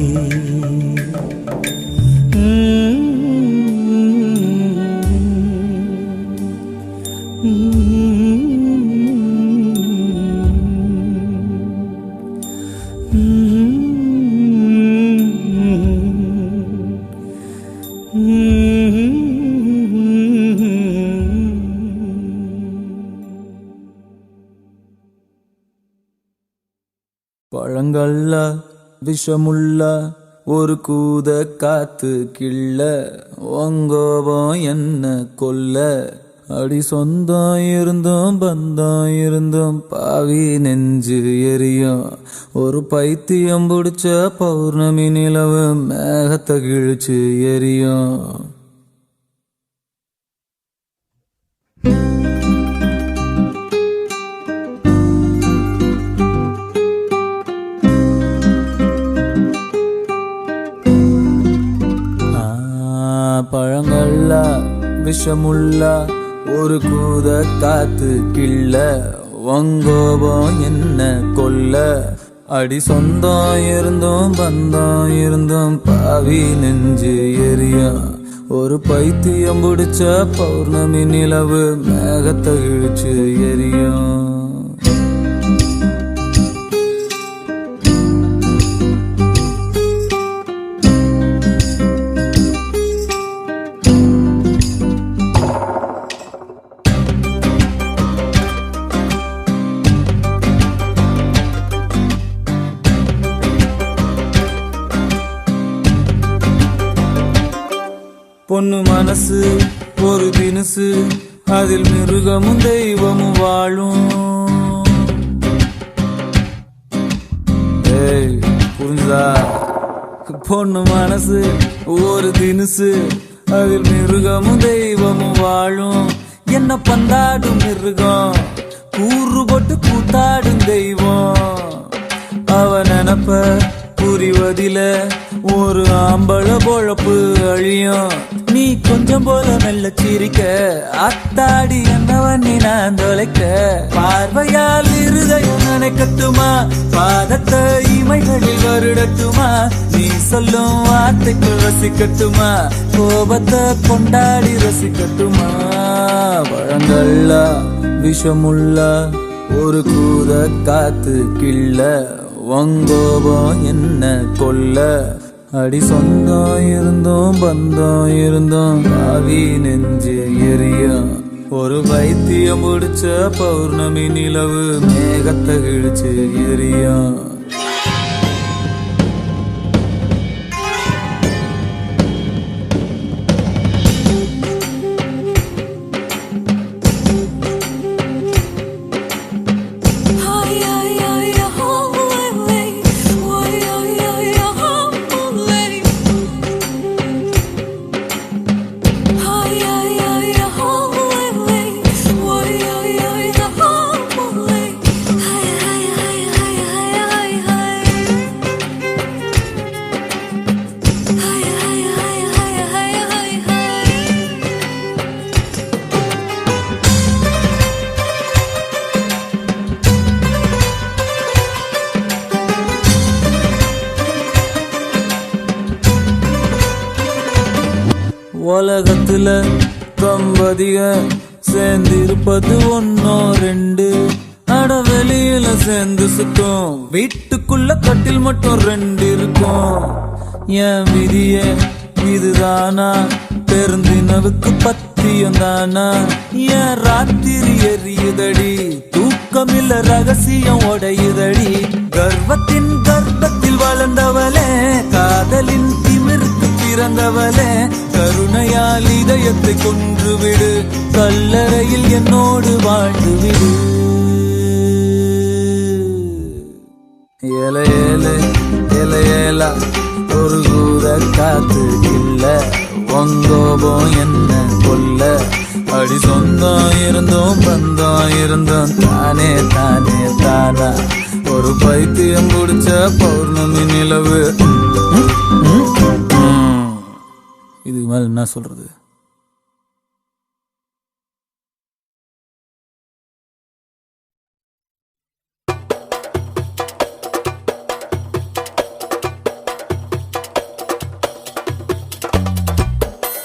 S7: பழங்கள்ல விஷமுள்ள ஒரு கூத காத்து கிள்ள ஒங்கோபம் என்ன கொல்ல அடி சொந்தம் இருந்தும் பந்தம் இருந்தும் பாவி நெஞ்சு எரியும் ஒரு பைத்தியம் பிடிச்ச பௌர்ணமி நிலவு மேகத்தை கிழிச்சு எரியும் பழங்கள்ல விஷமுள்ள ஒரு கூத காத்து கிள்ள வங்கோபம் என்ன கொல்ல அடி சொந்தம் இருந்தும் பந்தம் இருந்தும் பாவி நெஞ்சு எரியும் ஒரு பைத்தியம் பிடிச்ச பௌர்ணமி நிலவு மேகத்தை இழுச்சு எரியும் பொண்ணு மனசு ஒரு தினசு அதில் மிருகமும் தெய்வமும் வாழும் புரிஞ்சதா பொண்ணு மனசு ஒரு தினசு அதில் மிருகமும் தெய்வமும் வாழும் என்ன பந்தாடும் மிருகம் கூறு போட்டு கூத்தாடும் தெய்வம். அவ நினப்ப புரிவதில ஒரு ஆம்பள பொழப்பு அழியும். நீ கொஞ்சம் போல மெல்ல சிரிக்க அத்தாடி என்னவண்ணி நான் தொலைக்க. பார்வையால் இருதயம் நினைக்கட்டுமா, பாதத்தை இமைகளில் வருடட்டுமா, நீ சொல்லும் வார்த்தைக்குள் ரசிக்கட்டுமா, கோபத்தை கொண்டாடி ரசிக்கட்டுமா. பழங்கள்ல விஷமுள்ள ஒரு கூத காத்து கிள்ள, வங்கோபம் என்ன கொல்ல. அடி சொந்தம் இருந்தோம் பந்தம் இருந்தோம் ஆவி நெஞ்சு எரியும். ஒரு பைத்தியம் முடிச்ச பௌர்ணமி நிலவு மேகத்தை கிழிச்சு எரியும். உலகத்துல தம்பதிக சேர்ந்திருப்பது ஒன்னோ ரெண்டு. அட வெளியில சேர்ந்து சுத்தம், வீட்டுக்குள்ள கட்டில் மட்டும் ரெண்டு இருக்கும். என் விதிய இதுதானா, பெருந்தினவுக்கு பத்தியம் தானா. என் ராத்திரி எரியுதடி, தூக்கமில்ல ரகசியம் உடையுதடி. கர்வத்தின் கர்ப்பத்தில் வளர்ந்தவளே, காதலின் திமிருக்கு பிறந்தவளே, கருணையால் இதயத்தை கொன்றுவிடு, கல்லறையில் என்னோடு வாழ்ந்துவிடு. ஏல ஏல ஏல ஏலா ஒரு கூற காத்து இல்ல, வங்கோபம் என்ன கொல்ல. அடி சொந்தம் இருந்தோம் பந்தம் இருந்தோம் தானே தானே தானா. ஒரு பைத்தியம் குடிச்ச பௌர்ணமி நிலவு. இதுக்கு மேல என்ன சொல்றது?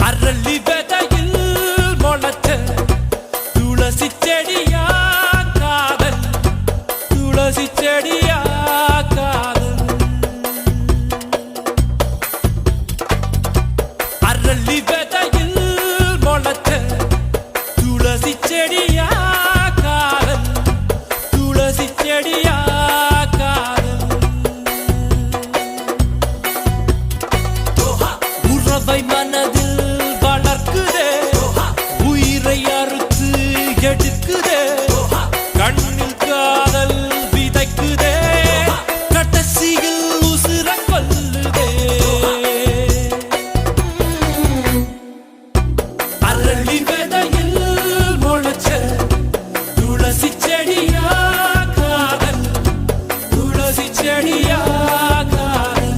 S8: அரளி விதையில் முளைச்ச துளசி செடியா காதல், துளசி செடியா காதல். அரளி விதையில் முளைச்ச துளசி செடியா காதல், துளசி செடியா காதல். உறவை மனதில் வளர்க்குதே, உயிரை அறுத்து எடுக்குதே, கண்ணில் காதல் விதைக்குதே, கடைசியில் உசுர கொல்லுதே. அரளி விதையில் முளைச்ச துளசி செடியா காதல், துளசி செடியா காதல்.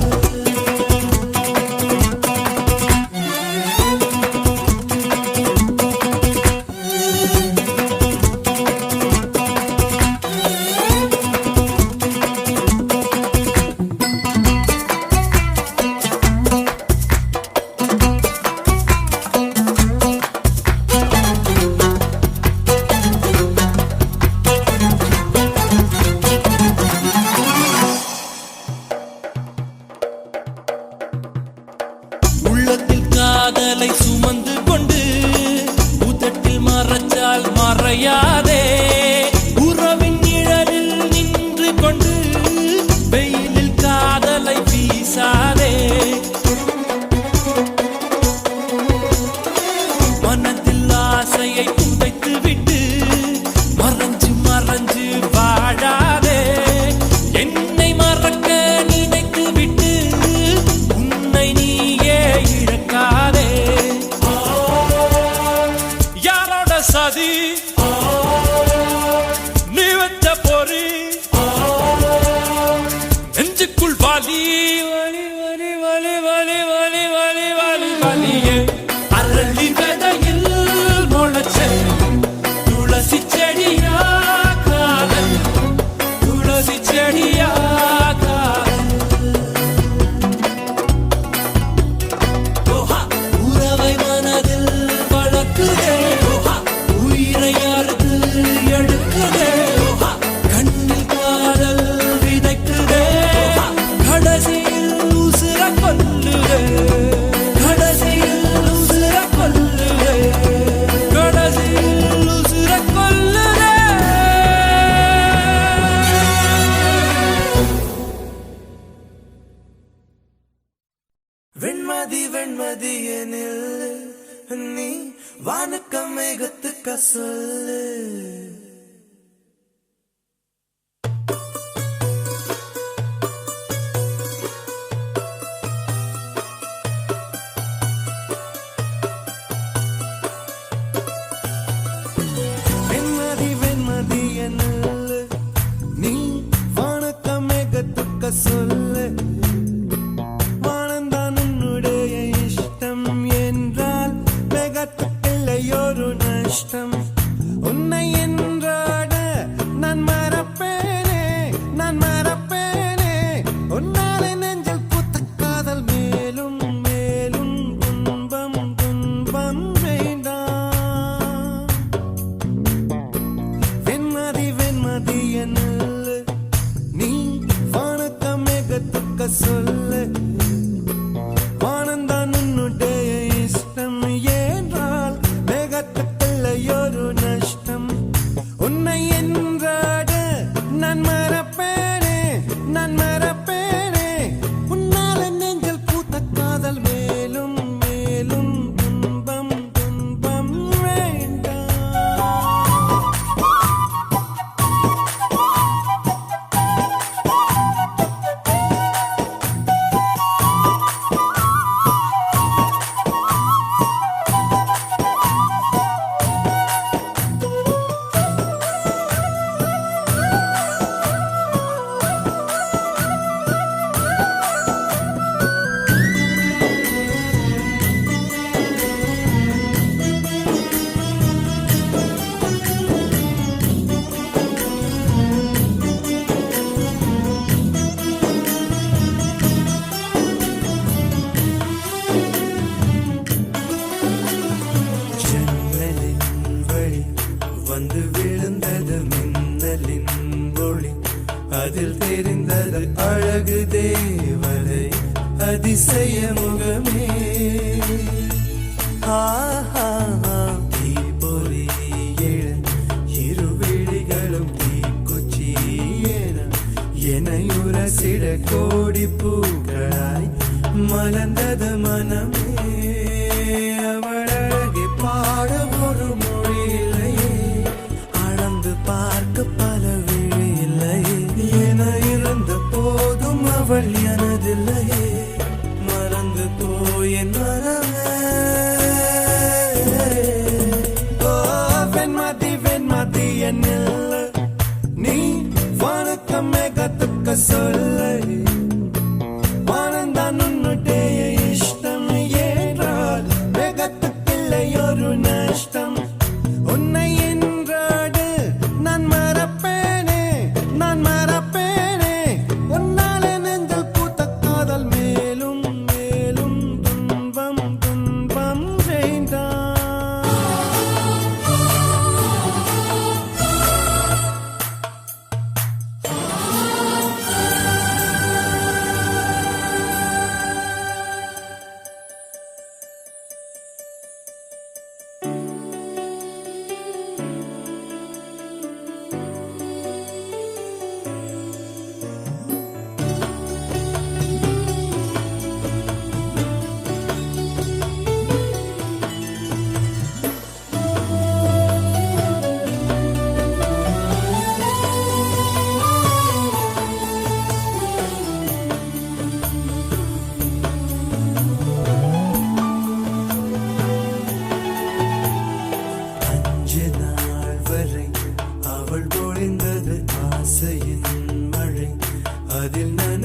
S8: நெஞ்சுக்குள் வலி வலி வலி வலி வலி வலி வலி வலி வலியே அரளி விதையில் முளைச்ச துளசி செடியா காதல் துளசி செடியா உறவை மனதில் வளர்க்குதே உயிரை அறுத்து எடுக்குதே கண்ணில் காதல் விதைக்குதே கடைசியில் உசுர கொல்லுதே கடைசியில் உசுர கொல்லுதே கடைசியில் உசுர கொல்லுதே
S5: வெண்மதி வெண்மதி எனில் நீ வானுக்க மேகத்துக்க சொல்லு வெண்மதி வெண்மதி எனில் நீ வானுக்க மேகத்துக்க சொல்லு வானந்தான் உன்னுடைய இஷ்டம் என்றால் மேகத்துக்கில்லையொரு நஷ்டம் உன்னை என்றாட நான் மறப்பேனே நான் மறப்பேனே உன்னாலே நெஞ்சில் பூத்த காதல் மேலும் மேலும் துன்பம் துன்பம் வேண்டாம் வெண்மதி வெண்மதி என்னில் நீ வானக்க மேகத்துக்க சொல்லு வானந்தான் உன்னுடைய இஷ்டம் என்றால் மேகத்துக்கில்லையொரு நஷ்டம் உன்னை என்றாட நான் மறப்பேனே நான் மறப்பேனே உன்னால நெஞ்சில் பூத்த காதல் மேலும் மேலும் துன்பம் துன்பம் வேண்டாம் ஜன்னலின் வழி வந்து விழுந்தது மின்னலின் ஒளி அதில் தெரிந்தது அழகு தேவதை அதிசய முகமே ஆஹா தீப்பொறி எழு இரு விழிகளும் தீக்குச்சி எனையுரசிட கோடி பூக்களாய் மலர்ந்தது மனமே அவளழகை பாட ஒரு மொழி இல்லையே அளந்து பார்க்க பல விழி இல்லையே என இருந்த போதும் அவள் எனதில்லையே மறந்து போயின் மனமே ஓ வெண்மதி வெண்மதி என்னில் நீ வானக்க மேகத்துக்க சொல்லை வானந்தான் உன்னுடைய இஷ்டம் என்றால் மேகத்துக்கில்லையொரு நஷ்டம் உன்னை என்றாடு நான் மறப்பேனே நான் மறப்பேனே உன்னாலே நெஞ்சில் பூத்த காதல் மேலும் மேலும் துன்பம் துன்பம் வேண்டாம்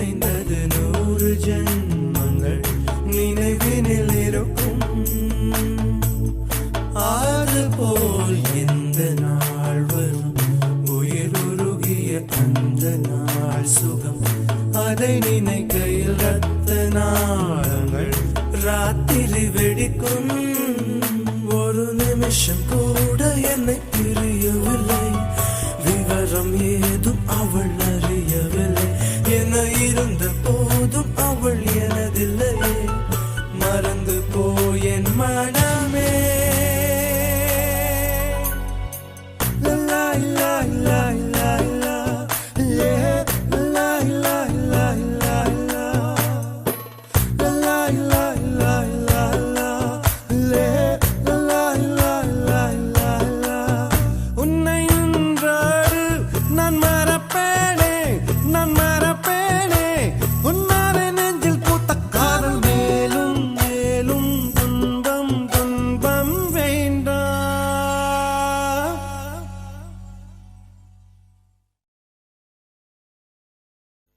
S5: இணைந்தது 100 ஜென்மங்கள் நினைவினில் இருக்கும். ஆறு போல் எந்த நாள் வரும், உயிர் உருகிய அந்த நாள் சுகம். அதை நினைக்கையில் ரத்த நாளங்கள் ராத்திரி வெடிக்கும். ஒரு நிமிஷம் கூட என்னை பிரியவில்லை, விவரம் ஏதும் அவள் அறியவில்லை. என இருந்த போதும் அவள் எனதில்லையே, மறந்து போய் என் மனமே. லா லா லா லா லா லே லா லா லா லா லா லா லா லா லா லா லே லா லா லா லா லா. உன்னை நின்றாடு நான் மறப்பேனே, நான் மறப்பேனே. உன்னாலே நெஞ்சில் பூத்த காதல் மேலும் மேலும் துன்பம் துன்பம் வேண்டாம்.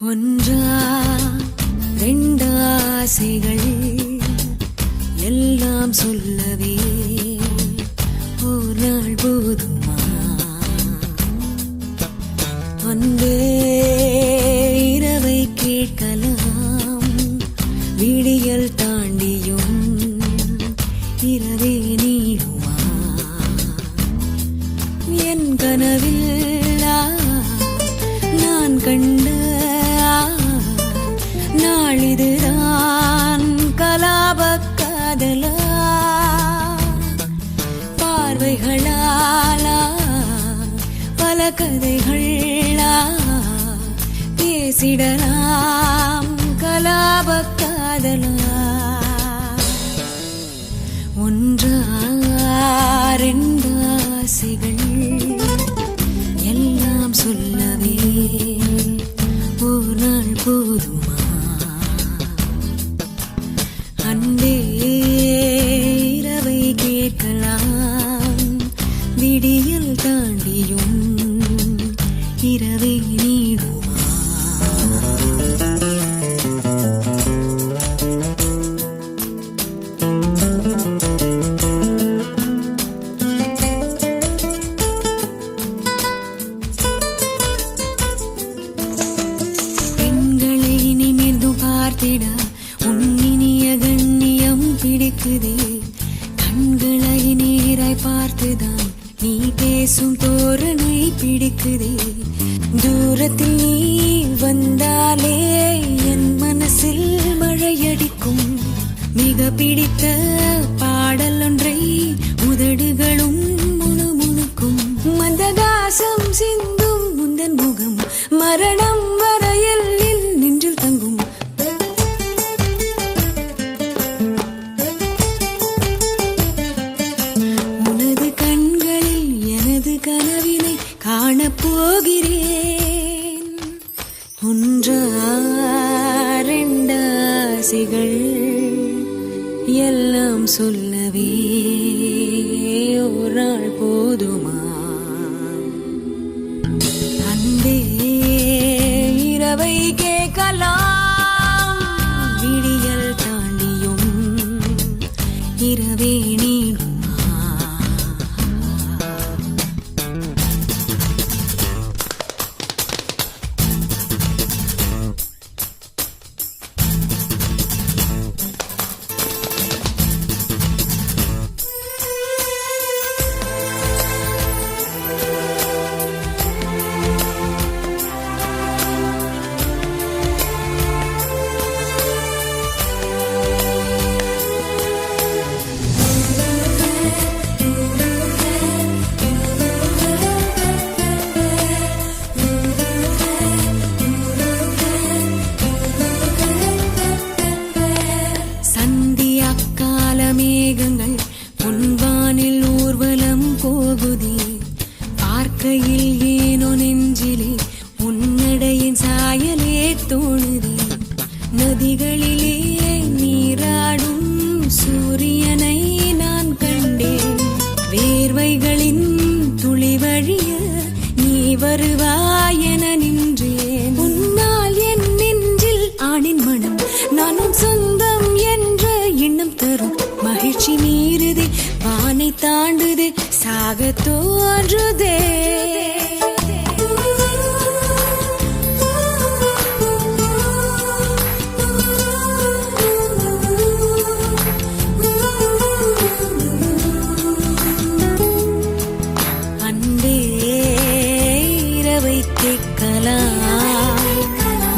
S6: ஒன்றா ரெண்டாசைகள் எல்லாம் சொல்லவே ஒரு நாள் போதுமா? அன்பே இரவை கேட்கலாம், விடியல் தாண்டியும் இரவே நீடுமா? என் கனவில் நான் கண்ட நாளிதுதான் கலாப காதலா? பார்வைகளாலா பல கதைகளா பேசிடலாம் கலாப காதலா? ஒன்றா ரெண்டாசைகள் எல்லாம் சொல்லவே ஒரு நாள் போதுமா? அன்பே இரவை கேட்கலாம், விடியல் தாண்டியும் இரவை நீடுமா? பெண்களை நிமிர்ந்து பார்த்திட உன்னினிய கண்ணியம் பிடிக்குதே. கண்களை நேராய் பார்த்துதான் நீ பேசும் தோரணை பிடிக்குதே. தூரத்தில் நீ வந்தாலே என் மனசில் மழையடிக்கும். மிக பிடித்த பாடல் ஒன்றை உதடுகளும் முணுமுணுக்கும். மந்தகாசம் சிந்தும் முந்தன் முகம் மரணம் வரையில் நின்றில் தங்கும். உனது கண்களில் எனது கனவினை காணப்போகிறேன். ஒன்றா ரெண்டாசைகள் எல்லாம் சொல்லவே ஒரு நாள் போதுமா? அன்பே இரவை கேட்கலாம், விடியல் தாண்டியும் இரவே நீடுமா? மேகங்கள் பொன்வானில் ஊர்வலம் போகுதே. பார்க்கையில் ஏனோ நெஞ்சிலே உன்னடையின் சாயலே தோணுதே. நதிகளிலே நீராடும் சூரியனை நான் கண்டேன். வேர்வைகளின் துளி வழிய நீ வருவாய் என நின்றேன். உன்னால் என் நெஞ்சில் போக தோன்றுதே. அன்பே இரவை கேட்கலாம்,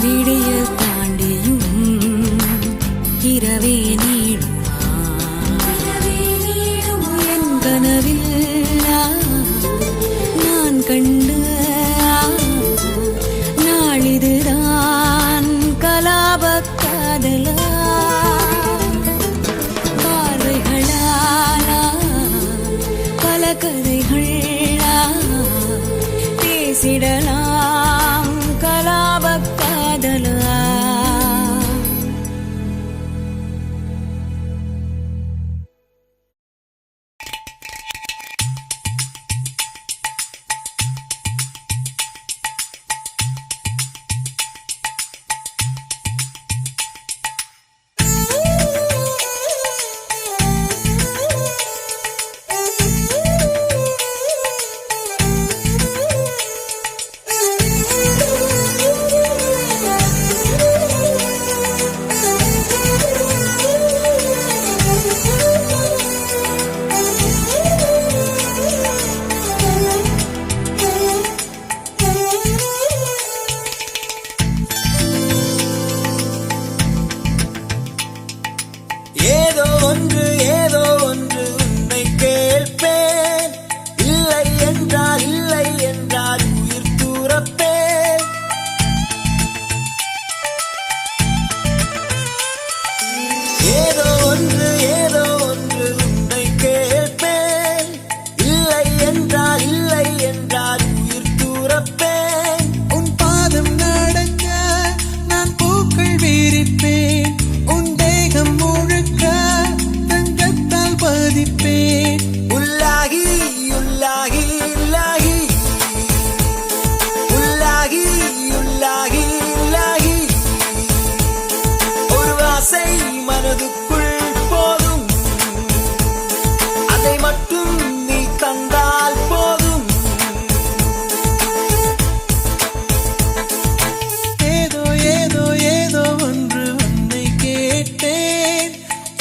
S6: விடியல் தாண்டியும் இரவே நீடுமா என் கனவில் நான் கண்ட நாளிதுதான் கலாப காதலா. பார்வைகளாலா பல கதைகளா பேசிடலாம் கலாப காதலா.
S2: ஏதோ ஒன்று உன்னை கேட்பேன், இல்லை என்றால் உயிர் தூரப்பேன். ஏதோ ஒன்று உன்னை கேட்பேன், இல்லை என்றால் உயிர் தூரப்பேன்.
S4: உன் பாதம் நடக்க நான் பூக்கள் விரிப்பேன், உன் தேகம் முழுக்க தங்கத்தால் பதிப்பேன்.
S2: உள்ளாகி உள்ளாகி உள்ளாகி உள்ளாகி உள்ளாகி உள்ளாகி ஒரு ஆசை மனதுக்குள் போதும், அதை மட்டும் நீ தந்தால் போதும்.
S4: ஏதோ ஏதோ ஏதோ ஒன்று உன்னை கேட்டேன்,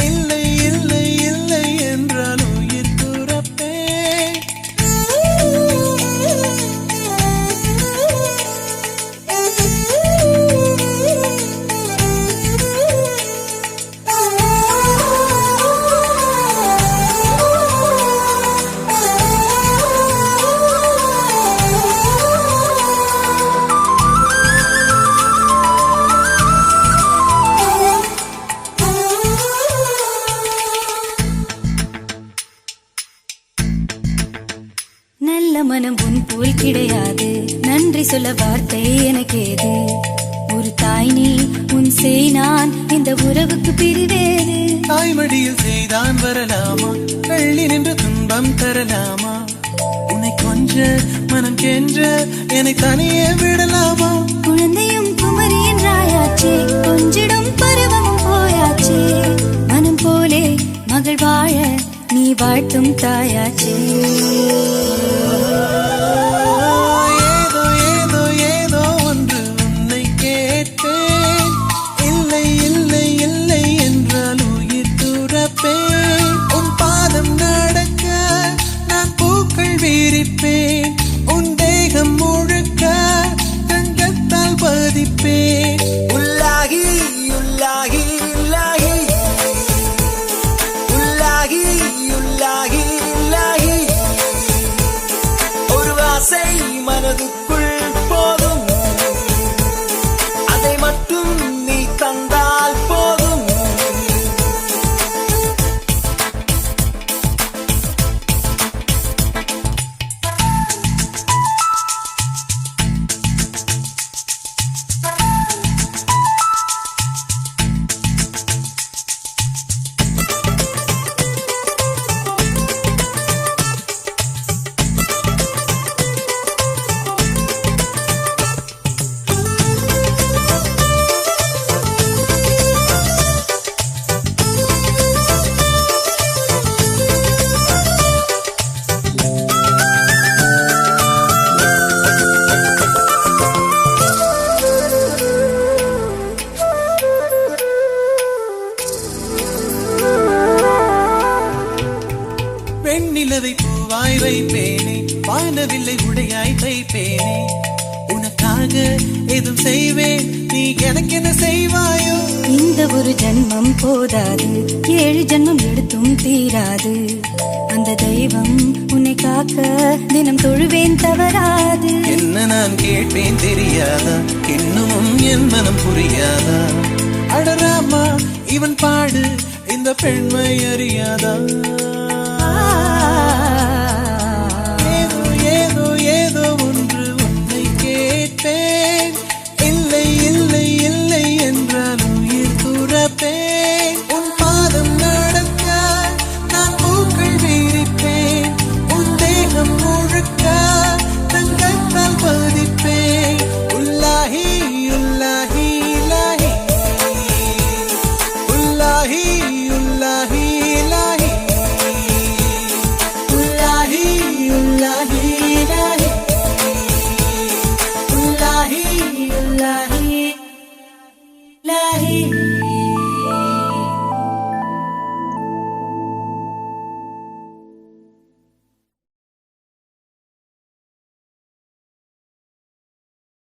S4: இல்லை இல்லை இல்லை என்றால் உயிர் துறப்பேன்.
S1: நல்ல மனம் உன் போல் கிடையாது, நன்றி சொல்ல வார்த்தை எனக்கேது. ஒரு தாய் நீ, உன் செய் நான், இந்த உறவுக்கு பிரிவேது.
S4: தாய்மடியில் செய்தான் வரலாமா, தள்ளி நின்று துன்பம் தரலாமா? உன்னை கொஞ்ச மனம் கென்ற என்னை தனியே விடலாமா?
S1: குழந்தையும் குமரி என்றாயாச்சே, கொஞ்சிடும் பருவமும் போயாச்சே. மனம் போலே மகள் வாழ நீ வாழ்த்தும் தாயாச்சே.
S4: ஏதோ ஏதோ ஏதோ ஒன்று உன்னை கேட்பேன், இல்லை இல்லை இல்லை என்றால் உயிர் துறப்பேன். உன் பாதம் நடக்க நான் பூக்கள் விரிப்பேன், உன் தேகம் முழுக்க தங்கத்தால் பதிப்பேன்.
S2: உள்ளாகி உள்ளாகி உள்ளாகி உள்ளாகி உள்ளாகி உள்ளாகி
S8: உடை உடையாய் தைப்பேனே உனக்காக எதுவும் செய்வேன் நீ எனக்கு என்ன செய்வாயோ
S1: இந்த ஒரு ஜென்மம் போதாது 7 ஜென்மம் எடுத்தும் தீராது அந்த தெய்வம் உன்னை காக்க தினம் தொழுவேன் தவறாது
S8: என்ன நான் கேட்பேன் தெரியாதா இன்னமும் என் மனம் புரியாதா அடராமா இவன் பாடு இந்த பெண்மை அறியாதா